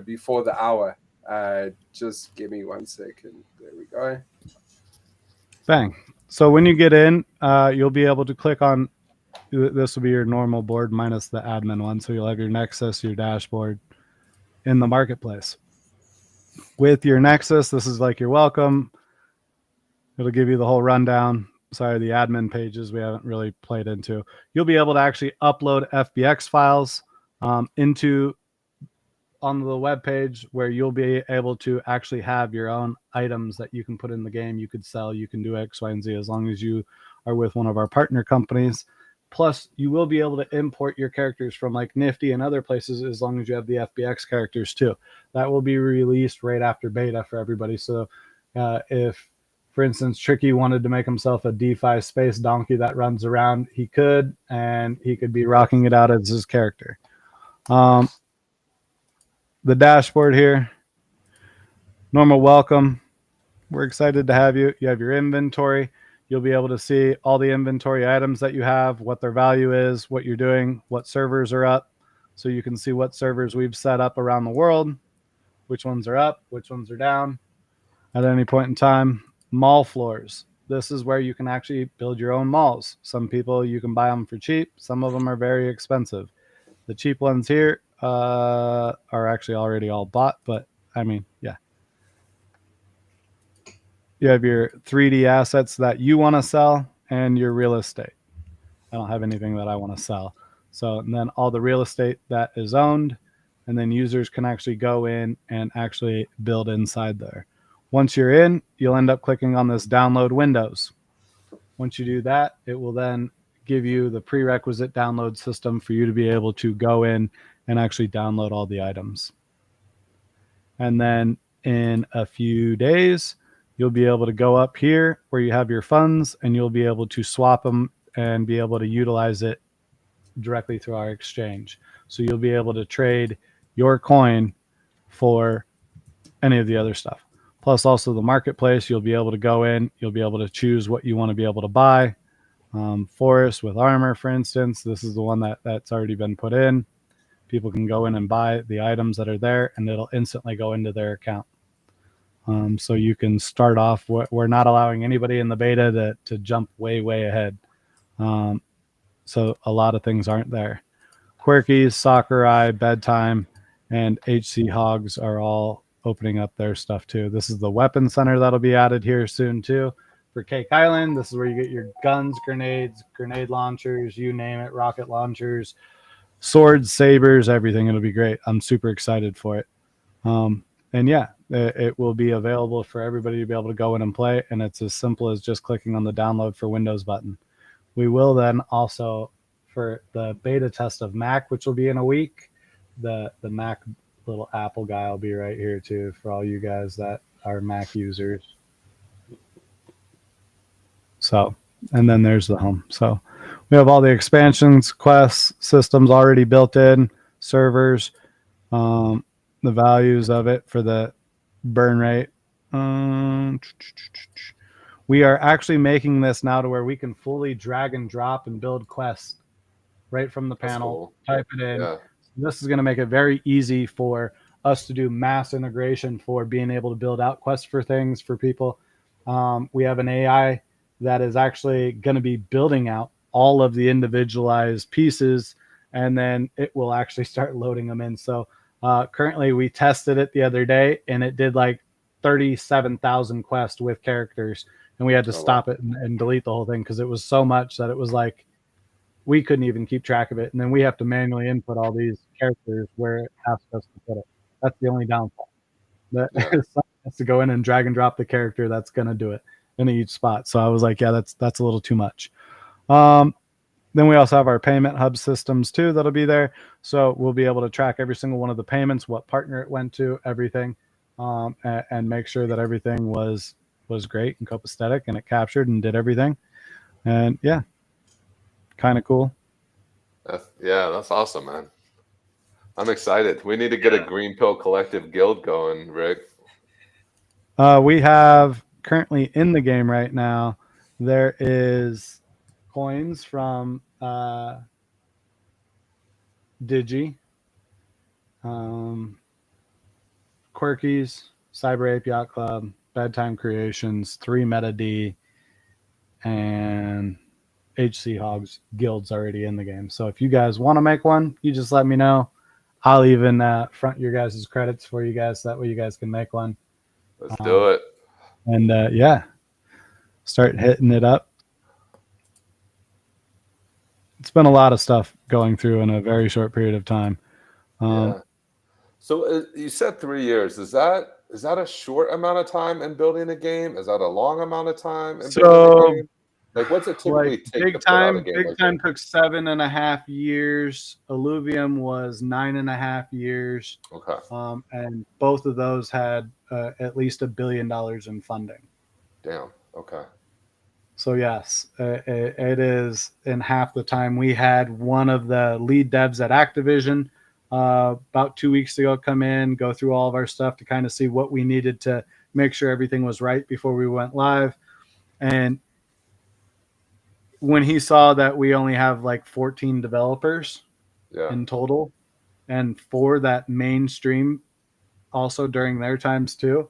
before the hour. Just give me 1 second. There we go.
Bang. So when you get in, you'll be able to click on, this will be your normal board minus the admin one. So you'll have your Nexus, your dashboard in the marketplace. With your Nexus, this is like your welcome. It'll give you the whole rundown. Sorry, the admin pages we haven't really played into. You'll be able to actually upload FBX files on the web page, where you'll be able to actually have your own items that you can put in the game. You could sell, you can do X, Y, and Z as long as you are with one of our partner companies. Plus, you will be able to import your characters from like Nifty and other places as long as you have the FBX characters too. That will be released right after beta for everybody. So if For instance, Tricky wanted to make himself a DeFi space donkey that runs around. He could, and he could be rocking it out as his character. The dashboard here, normal welcome. We're excited to have you. You have your inventory. You'll be able to see all the inventory items that you have, what their value is, what you're doing, what servers are up. So you can see what servers we've set up around the world, which ones are up, which ones are down at any point in time. Mall floors. This is where you can actually build your own malls. Some people, you can buy them for cheap. Some of them are very expensive. The cheap ones here are actually already all bought, but I mean, yeah. You have your 3D assets that you want to sell and your real estate. I don't have anything that I want to sell. So, and then all the real estate that is owned, and then users can actually go in and actually build inside there. Once you're in, you'll end up clicking on this download Windows. Once you do that, it will then give you the prerequisite download system for you to be able to go in and actually download all the items. And then in a few days, you'll be able to go up here where you have your funds, and you'll be able to swap them and be able to utilize it directly through our exchange. So you'll be able to trade your coin for any of the other stuff. Plus also the marketplace, you'll be able to go in, you'll be able to choose what you want to be able to buy. Forest with armor, for instance, this is the one that's already been put in. People can go in and buy the items that are there, and it'll instantly go into their account. So you can start off, we're not allowing anybody in the beta to jump way ahead. So a lot of things aren't there. Quirkies, Sakurai, Bedtime, and HC Hogs are all opening up their stuff too. This is the weapon center that'll be added here soon too. For Cake Island, this is where you get your guns, grenades, grenade launchers, you name it, rocket launchers, swords, sabers, everything. It'll be great. I'm super excited for it. And yeah, it will be available for everybody to be able to go in and play. And it's as simple as just clicking on the download for Windows button. We will then also, for the beta test of Mac, which will be in a week, the Mac little Apple guy will be right here too for all you guys that are Mac users. So, and then there's the home. So we have all the expansions, quests, systems already built in, servers, the values of it for the burn rate. We are actually making this now to where we can fully drag and drop and build quests right from the panel. Cool. Type it in. Yeah. This is going to make it very easy for us to do mass integration for being able to build out quests for things for people. We have an AI that is actually going to be building out all of the individualized pieces, and then it will actually start loading them in. So currently we tested it the other day, and it did like 37,000 quests with characters, and we had to stop it and delete the whole thing because it was so much that it was like we couldn't even keep track of it. And then we have to manually input all these characters where it asks us to put it. That's the only downfall. That has to go in and drag and drop the character that's going to do it in each spot. So I was like, yeah, that's a little too much. Then we also have our payment hub systems too that'll be there. So we'll be able to track every single one of the payments, what partner it went to, everything, and make sure that everything was great and copacetic and it captured and did everything. And yeah, kind of cool.
That's awesome, man. I'm excited. We need to get a Green Pill Collective guild going, Rick.
We have currently in the game right now, there is coins from Digi, Quirkies, Cyber Ape Yacht Club, Bedtime Creations, 3 Meta D, and HC Hogs guilds already in the game. So if you guys want to make one, you just let me know. I'll even front your guys' credits for you guys. That way you guys can make one.
Let's do it.
And yeah, start hitting it up. It's been a lot of stuff going through in a very short period of time.
So you said 3 years. Is that a short amount of time in building a game? Is that a long amount of time in building a game? Like, what's it typically take
Big
to put out a game?
Big Time took 7.5 years. Illuvium was 9.5 years.
Okay.
And both of those had at least $1 billion in funding.
Damn. Okay.
So yes, it is in half the time. We had one of the lead devs at Activision about 2 weeks ago come in, go through all of our stuff to kind of see what we needed to make sure everything was right before we went live. And when he saw that we only have like 14 developers
Yeah.
in total, and for that mainstream also during their times too,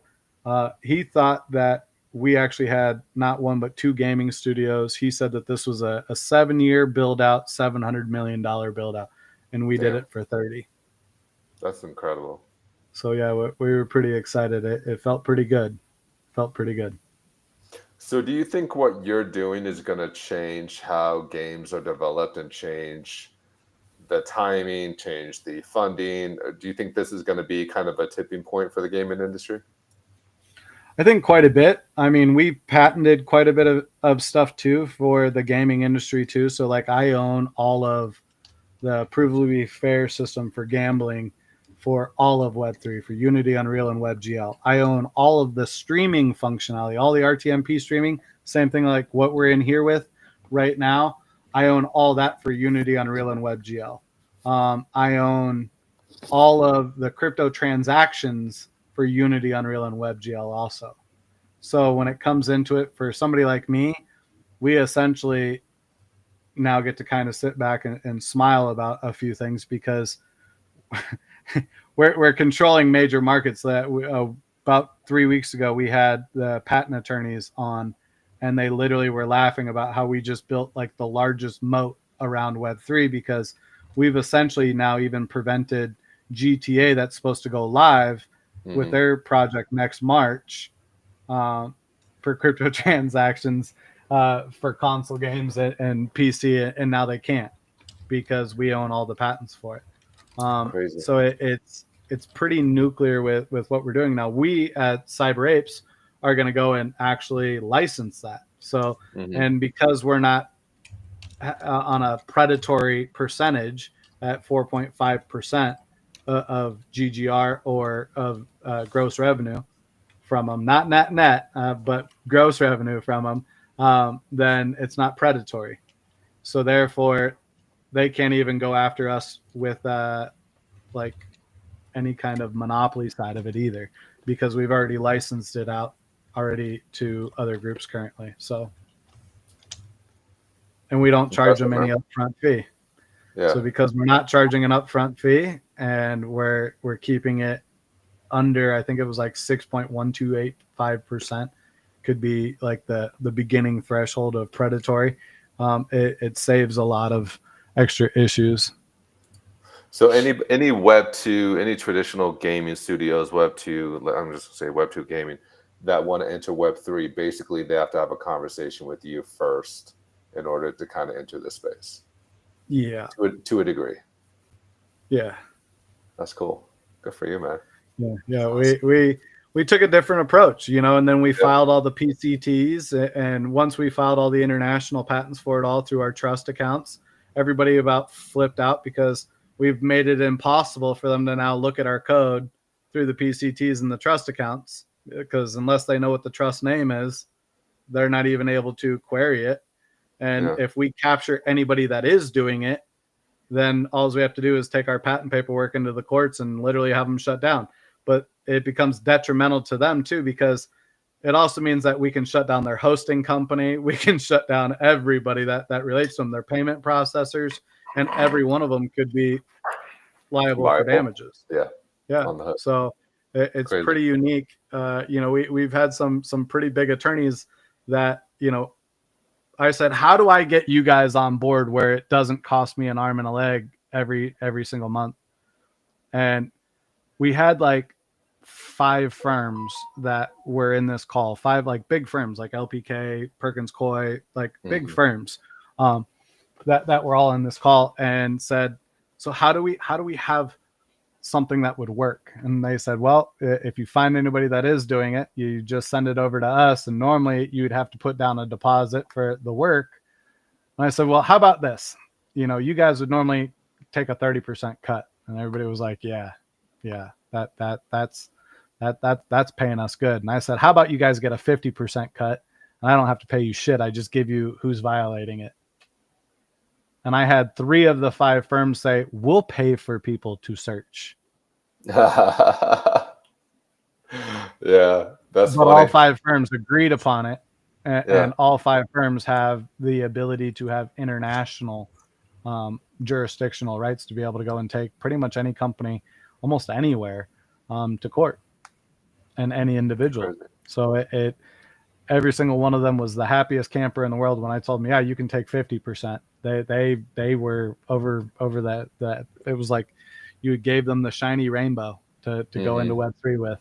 he thought that we actually had not one but two gaming studios. He said that this was a 7-year build out, $700 million build out, and we did
Damn.
it for 30.
That's incredible.
So yeah, we were pretty excited. It felt pretty good. Felt pretty good.
So do you think what you're doing is going to change how games are developed and change the timing, change the funding? Or do you think this is going to be kind of a tipping point for the gaming industry?
I think quite a bit. I mean, we patented quite a bit of stuff too for the gaming industry too. So like I own all of the provably fair system for gambling for all of Web3, for Unity, Unreal, and WebGL. I own all of the streaming functionality, all the RTMP streaming, same thing like what we're in here with right now. I own all that for Unity, Unreal, and WebGL. I own all of the crypto transactions for Unity, Unreal, and WebGL also. So when it comes into it, for somebody like me, we essentially now get to kind of sit back and smile about a few things because we're controlling major markets. That about 3 weeks ago, we had the patent attorneys on, and they literally were laughing about how we just built like the largest moat around Web3 because we've essentially now even prevented GTA that's supposed to go live with their project next March for crypto transactions for console games and PC, and now they can't because we own all the patents for it.
Crazy.
So it's pretty nuclear with what we're doing now. We at Cyber Apes are going to go and actually license that. So and because we're not on a predatory percentage at 4.5% of GGR or of gross revenue from them, not net, but gross revenue from them, then it's not predatory. So therefore, they can't even go after us with like any kind of monopoly side of it either, because we've already licensed it out already to other groups currently. So, and we don't charge them any upfront fee.
Yeah.
So because we're not charging an upfront fee and we're keeping it under, I think it was like 6.1285% could be like the beginning threshold of predatory. It saves a lot of extra issues.
So any Web 2, any traditional gaming studios, Web 2, I'm just gonna say Web 2 gaming, that want to enter Web 3, basically they have to have a conversation with you first in order to kind of enter the space.
Yeah.
To a degree.
Yeah.
That's cool. Good for you, man.
Yeah. We took a different approach, and then we filed all the PCTs, and once we filed all the international patents for it all through our trust accounts, everybody about flipped out because we've made it impossible for them to now look at our code through the PCTs and the trust accounts, because unless they know what the trust name is, they're not even able to query it. And if we capture anybody that is doing it, then all we have to do is take our patent paperwork into the courts and literally have them shut down. But it becomes detrimental to them too, because it also means that we can shut down their hosting company. We can shut down everybody that relates to them, their payment processors, and every one of them could be liable for damages.
Yeah.
So it's
crazy.
Pretty unique. We've had some pretty big attorneys that, I said, how do I get you guys on board where it doesn't cost me an arm and a leg every single month? And we had like 5 firms that were in this call, 5 like big firms like LPK, Perkins Coie, like big firms that were all in this call, and said, so how do we have something that would work? And they said, well, if you find anybody that is doing it, you just send it over to us, and normally you'd have to put down a deposit for the work. And I said, well, how about this? You guys would normally take a 30% cut. And everybody was like, yeah, that's paying us good. And I said, how about you guys get a 50% cut? and I don't have to pay you shit. I just give you who's violating it. And I had 3 of the 5 firms say, we'll pay for people to search.
Yeah, that's
But
funny.
all 5 firms agreed upon it. And,
Yeah.
and all 5 firms have the ability to have international jurisdictional rights to be able to go and take pretty much any company almost anywhere to court, and any individual.
Crazy.
So it every single one of them was the happiest camper in the world when I told them, yeah, you can take 50%. They were over that it was like you gave them the shiny rainbow to go into Web3 with.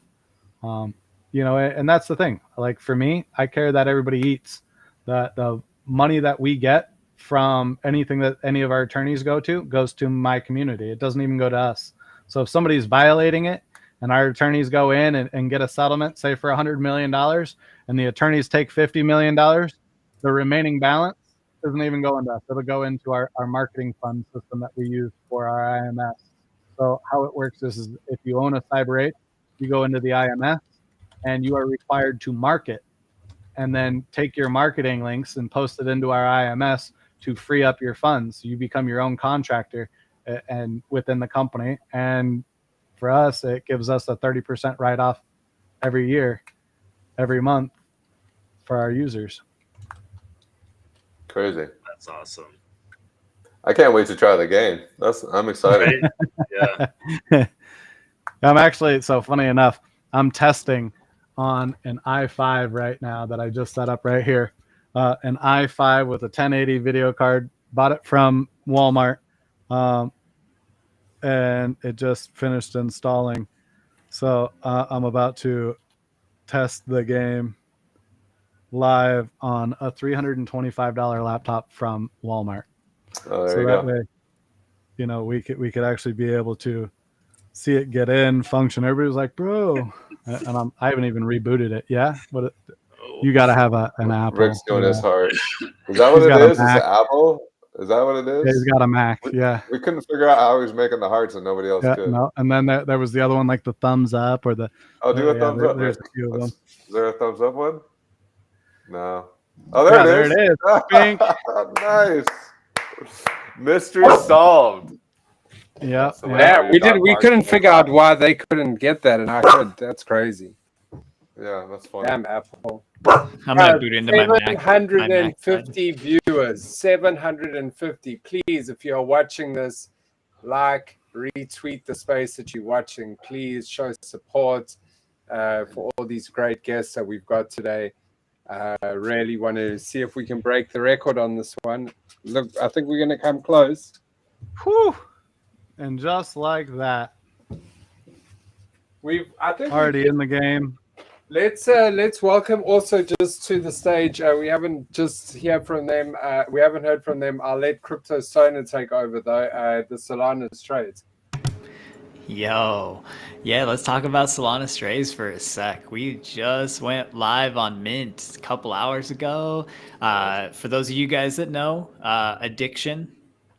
You know, and that's the thing. Like for me, I care that everybody eats. The money that we get from anything that any of our attorneys go to goes to my community. It doesn't even go to us. So if somebody's violating it and our attorneys go in and get a settlement, say for $100 million, and the attorneys take $50 million, the remaining balance doesn't even go into us. It'll go into our marketing fund system that we use for our IMS. So how it works is if you own a Cyber 8, you go into the IMS and you are required to market and then take your marketing links and post it into our IMS to free up your funds. You become your own contractor and within the company. And for us, it gives us a 30% write-off every year, every month for our users.
Crazy.
That's awesome.
I can't wait to try the game. I'm excited.
Right? Yeah.
I'm actually, so funny enough, I'm testing on an i5 right now that I just set up right here. An i5 with a 1080 video card. Bought it from Walmart. And it just finished installing. So I'm about to test the game live on a $325 laptop from Walmart.
Oh, there
So
you
that
go.
way, you know, we could actually be able to see it get in, function. Everybody was like, bro, and I haven't even rebooted it. Yeah, but you got to have an Apple.
Rick's doing his
Yeah.
heart. Is that what
He's
it
got a
is? Is it
Mac.
Apple? Is that what it is?
Yeah, he's got a Mac. Yeah.
We couldn't figure out how he was making the hearts and nobody else
Yeah,
could.
no, and then there was the other one, like the thumbs up or the.
Oh, do a
yeah,
thumbs up.
There's
Rick.
a few of them.
Is there a thumbs up one? No. Oh, there
Yeah,
it is.
there it is. Bing.
Nice. Mystery solved.
Yeah,
So
Yeah, we
got
did. We
Mark
couldn't
Zuckerberg.
figure out why they couldn't get that, and I could. That's crazy.
Yeah, that's funny.
Damn Apple.
I'm gonna boot into my Mac.
750 viewers. 750. Please, if you're watching this, like, retweet the space that you're watching. Please show support for all these great guests that we've got today. Really want to see if we can break the record on this one. Look, I think we're going to come close.
Whew. And just like that,
I think
already in the game.
Let's welcome also just to the stage. We haven't just heard from them. We haven't heard from them. I'll let Crypto Stoner take over though. The Solana trades.
Yo, yeah, let's talk about Solana Strays for a sec. We just went live on Mint a couple hours ago. For those of you guys that know, Addiction,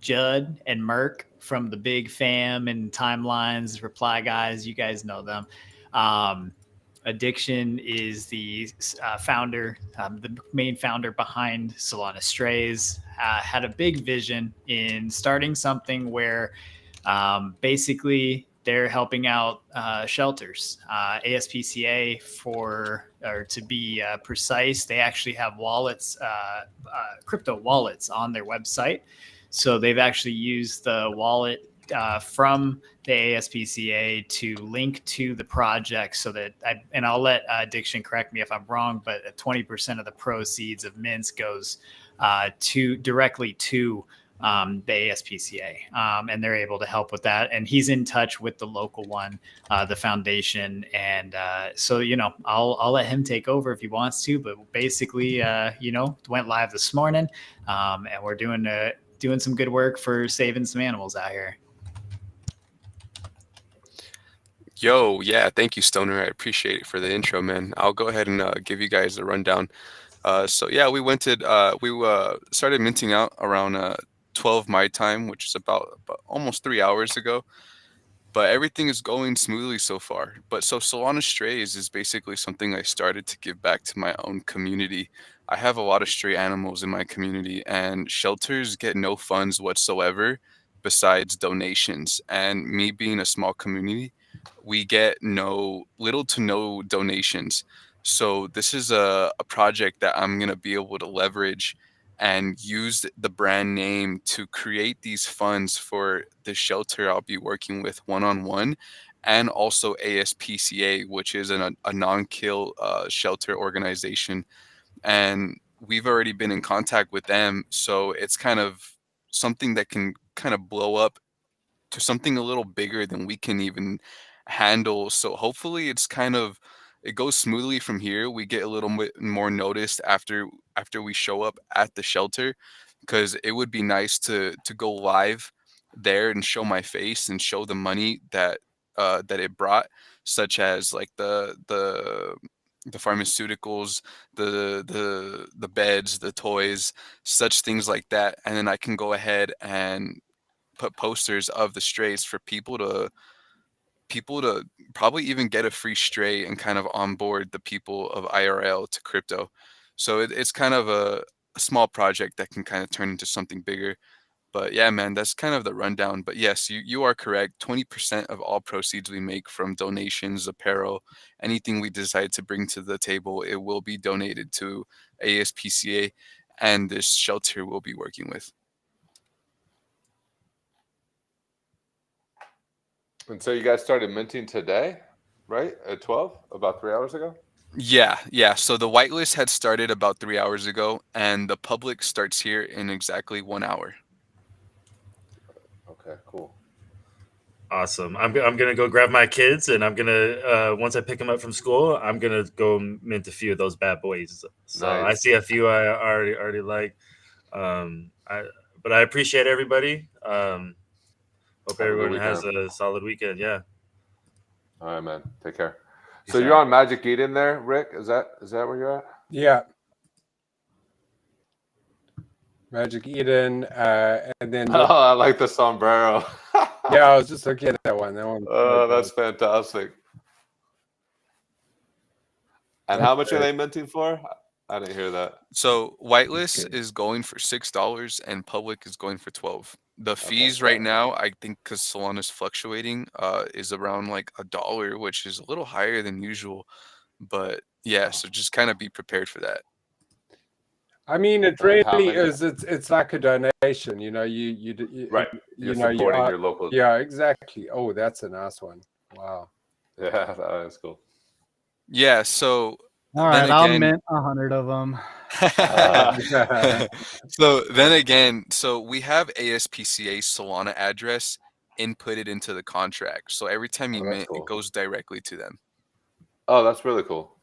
Judd, and Merc from the Big Fam and Timelines, Reply Guys, you guys know them. Addiction is the founder, the main founder behind Solana Strays, had a big vision in starting something where basically they're helping out shelters. ASPCA, to be precise, they actually have wallets, crypto wallets on their website. So they've actually used the wallet from the ASPCA to link to the project so that and I'll let Addiction correct me if I'm wrong, but 20% of the proceeds of Mints goes directly to the ASPCA, and they're able to help with that. And he's in touch with the local one, the foundation, and so I'll let him take over if he wants to. But basically, went live this morning, and we're doing some good work for saving some animals out here.
Yo, yeah, thank you, Stoner. I appreciate it for the intro, man. I'll go ahead and give you guys a rundown. So yeah, we started minting out around 12 my time, which is about almost 3 hours ago. but everything is going smoothly so far. But so Solana Strays is basically something I started to give back to my own community. I have a lot of stray animals in my community, and shelters get no funds whatsoever besides donations. And me being a small community, we get little to no donations. So this is a project that I'm gonna be able to leverage and use the brand name to create these funds for the shelter I'll be working with one-on-one, and also ASPCA, which is a non-kill shelter organization. And we've already been in contact with them. So it's kind of something that can kind of blow up to something a little bigger than we can even handle. So hopefully it goes smoothly from here. We get a little bit more noticed after we show up at the shelter, because it would be nice to go live there and show my face and show the money that that it brought, such as like the pharmaceuticals, the beds, the toys, such things like that. And then I can go ahead and put posters of the strays for people to probably even get a free stray and kind of onboard the people of IRL to crypto. So it's kind of a small project that can kind of turn into something bigger. But yeah, man, that's kind of the rundown. But yes, you are correct. 20% of all proceeds we make from donations, apparel, anything we decide to bring to the table, it will be donated to ASPCA and this shelter we'll be working with.
And so you guys started minting today, right? At 12, about 3 hours ago?
Yeah. So the whitelist had started about 3 hours ago, and the public starts here in exactly 1 hour.
Okay, cool.
Awesome. I'm gonna go grab my kids, and I'm gonna once I pick them up from school, I'm gonna go mint a few of those bad boys. So
Nice.
I see a few I already like. But I appreciate everybody. Hope
Have a good
everyone has
weekend.
a solid weekend. Yeah.
All right, man. Take care.
Peace
So
out.
you're on Magic Eden there, Rick? Is that where you're at?
Yeah. Magic Eden, and then
Oh, I like the sombrero.
yeah, I was just looking at that one. That one.
Oh, that's fantastic. And how much are they minting for? I didn't hear that.
So whitelist is going for $6 and public is going for 12. The fees right
got it.
now, I think, because Solana's fluctuating, is around like $1, which is a little higher than usual. But yeah, so just kind of be prepared for that.
I mean, it
And how
really
many-
is. It's like a donation. You know, you
Right.
You
You're
know, you
supporting
are,
your local.
yeah, exactly. Oh, that's a nice one. Wow.
Yeah, that's cool.
Yeah. So
All right,
then
I'll
again-
mint 100 of them.
So then again, so we have ASPCA Solana address inputted into the contract. So every time you
Oh, that's
mint,
cool.
it goes directly to them.
Oh, that's really cool.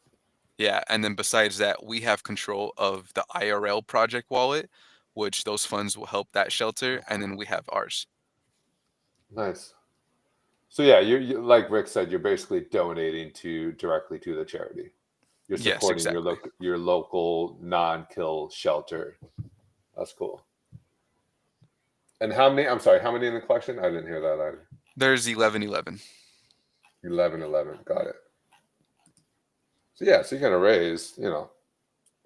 Yeah, and then besides that, we have control of the IRL project wallet, which those funds will help that shelter, and then we have ours.
Nice. So yeah, you like Rick said, you're basically donating directly to the charity. You're
Yes,
supporting
exactly.
your local non-kill shelter. That's cool. And how many in the collection? I didn't hear that either.
There's 1111.
11. Got it. So yeah, so you're gonna raise, I don't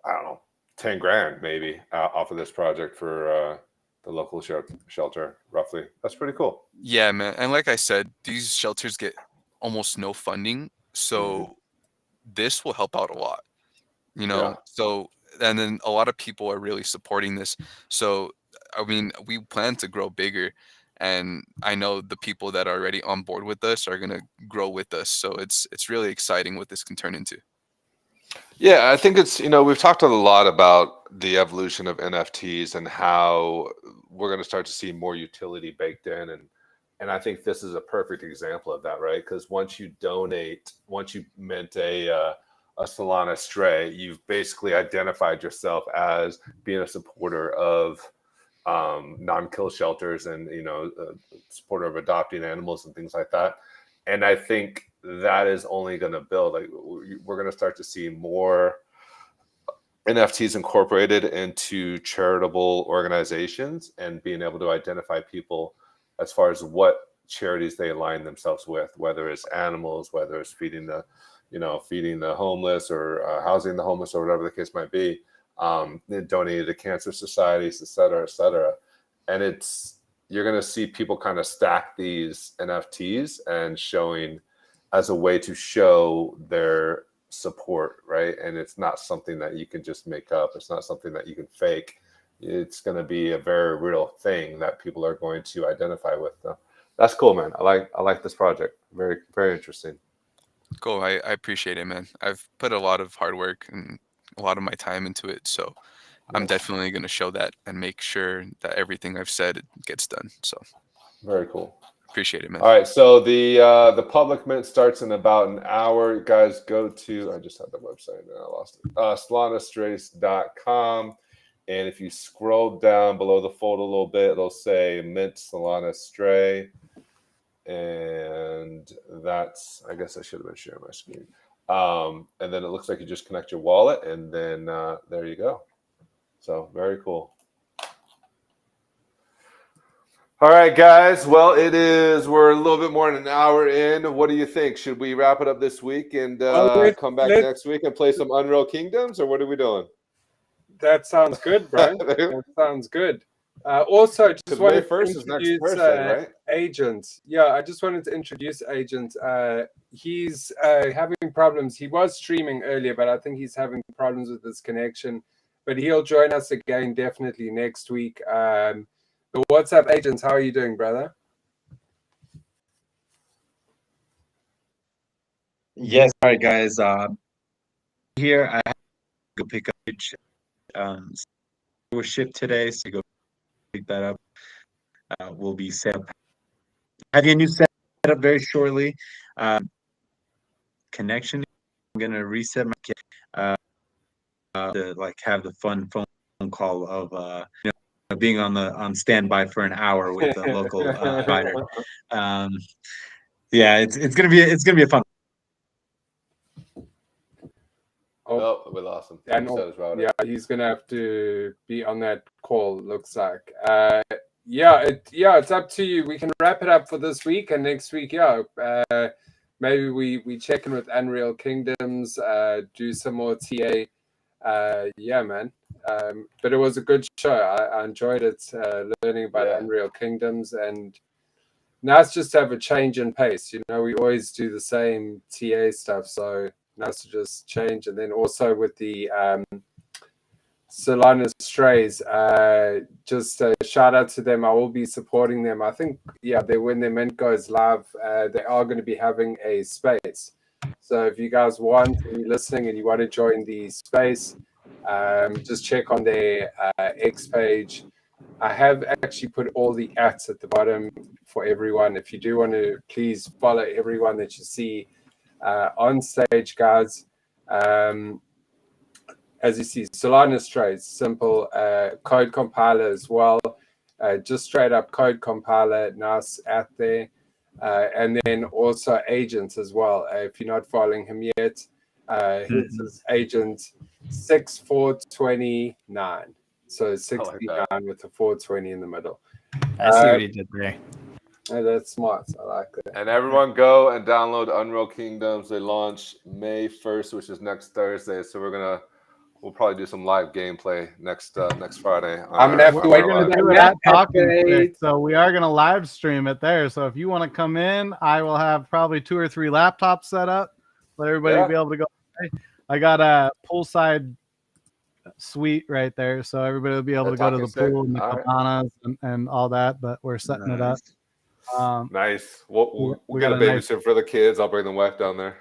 know, 10 grand maybe off of this project for the local shelter, roughly. That's pretty cool.
Yeah, man. And like I said, these shelters get almost no funding, so this will help out a lot.
Yeah.
So and then a lot of people are really supporting this. So I mean, we plan to grow bigger, and I know the people that are already on board with us are gonna grow with us. So it's really exciting what this can turn into.
Yeah, I think it's, we've talked a lot about the evolution of NFTs and how we're going to start to see more utility baked in. And I think this is a perfect example of that, right? Because once you mint a Solana stray, you've basically identified yourself as being a supporter of non-kill shelters and, a supporter of adopting animals and things like that. And I think that is only going to build. Like, we're going to start to see more NFTs incorporated into charitable organizations and being able to identify people as far as what charities they align themselves with, whether it's animals, whether it's feeding the homeless, or housing the homeless, or whatever the case might be. They donated to cancer societies, et cetera, and you're going to see people kind of stack these NFTs and showing as a way to show their support, right? And it's not something that you can just make up. It's not something that you can fake. It's going to be a very real thing that people are going to identify with. That's cool, man. I like this project. Very, very interesting.
Cool. I appreciate it, man. I've put a lot of hard work and a lot of my time into it. So I'm definitely going to show that and make sure that everything I've said gets done. So
very cool.
Appreciate it, man.
All right. So the public mint starts in about an hour. You guys go to, I just had the website and I lost it. SolanaStrays.com. And if you scroll down below the fold a little bit, it'll say Mint Solana Stray. And that's, I guess I should have been sharing my screen. And then it looks like you just connect your wallet, and then there you go. So very cool. All right, guys. Well, we're a little bit more than an hour in. What do you think? Should we wrap it up this week and come back next week and play some Unreal Kingdoms, or what are we doing?
That sounds good, bro. That sounds good. Also, just wanted to introduce
right?
Agent. Yeah, I just wanted to introduce Agent. He's having problems. He was streaming earlier, but I think he's having problems with his connection. But he'll join us again definitely next week. But what's up, Agent? How are you doing, brother?
Yes, all right, guys. Here I have to go pick up. It was shipped today, so go pick that up. We'll be set up. Having a new setup very shortly. Connection. I'm gonna reset my to like have the fun phone call of being on standby for an hour with a local provider. Yeah, it's gonna be a fun.
Oh, we lost him.
Yeah, he's gonna have to be on that call. Looks like. It's up to you. We can wrap it up for this week, and next week, maybe we check in with Unreal Kingdoms, do some more TA. Man. But it was a good show. I enjoyed it, learning about Unreal Kingdoms, and nice just to have a change in pace. We always do the same TA stuff, so nice to just change. And then also with the Solana Strays, just a shout out to them. I will be supporting them. I think, when their mint goes live, they are going to be having a space. So if you guys want, and you're listening and you want to join the space, just check on their X page. I have actually put all the @ at the bottom for everyone. If you do want to, please follow everyone that you see on stage, guys. As you see, Solana Strays, simple code compiler as well. Just straight up code compiler, nice @ there. And then also Agent as well. If you're not following him yet, his is Agent 6429. So 69 with a 420 in the middle.
I see what he did there.
That's smart. I like that.
And everyone go and download Unreal Kingdoms. They launch May 1st, which is next Thursday. So we'll probably do some live gameplay next Friday.
I'm gonna have to wait for that talking. So we are gonna live stream it there. So if you want to come in, I will have probably 2 or 3 laptops set up. Let everybody be able to go. I got a poolside suite right there, so everybody will be able to go to the pool and the cabanas and all that. But we're setting it up.
Nice. We got a babysitter for the kids. I'll bring the wife down there.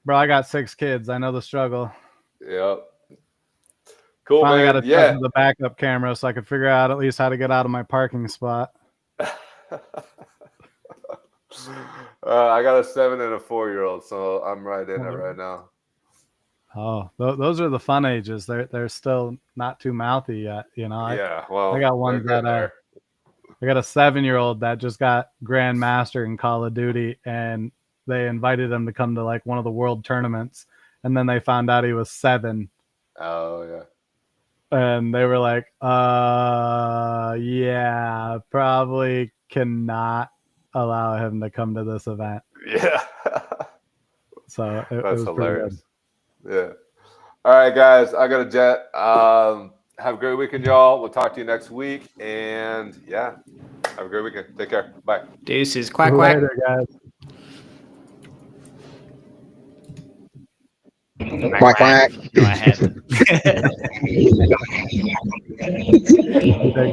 Bro, I got 6 kids. I know the struggle.
Yep. Cool,
Finally
man.
got to set the backup camera so I could figure out at least how to get out of my parking spot.
I got a 7 and a 4-year-old, so I'm right in it right now.
Oh, those are the fun ages. They're still not too mouthy yet,
Well,
I got one that I got a 7-year-old that just got Grandmaster in Call of Duty, and they invited him to come to like one of the world tournaments, and then they found out he was 7.
Oh yeah.
And they were like, probably cannot allow him to come to this event.
Yeah.
So it
That's
was pretty
hilarious. Yeah. All right, guys. I got a jet. Have a great weekend, y'all. We'll talk to you next week. And yeah, have a great weekend. Take care. Bye.
Deuces.
good.
Quack, quack.
Later, guys.
Quack, quack. Go ahead.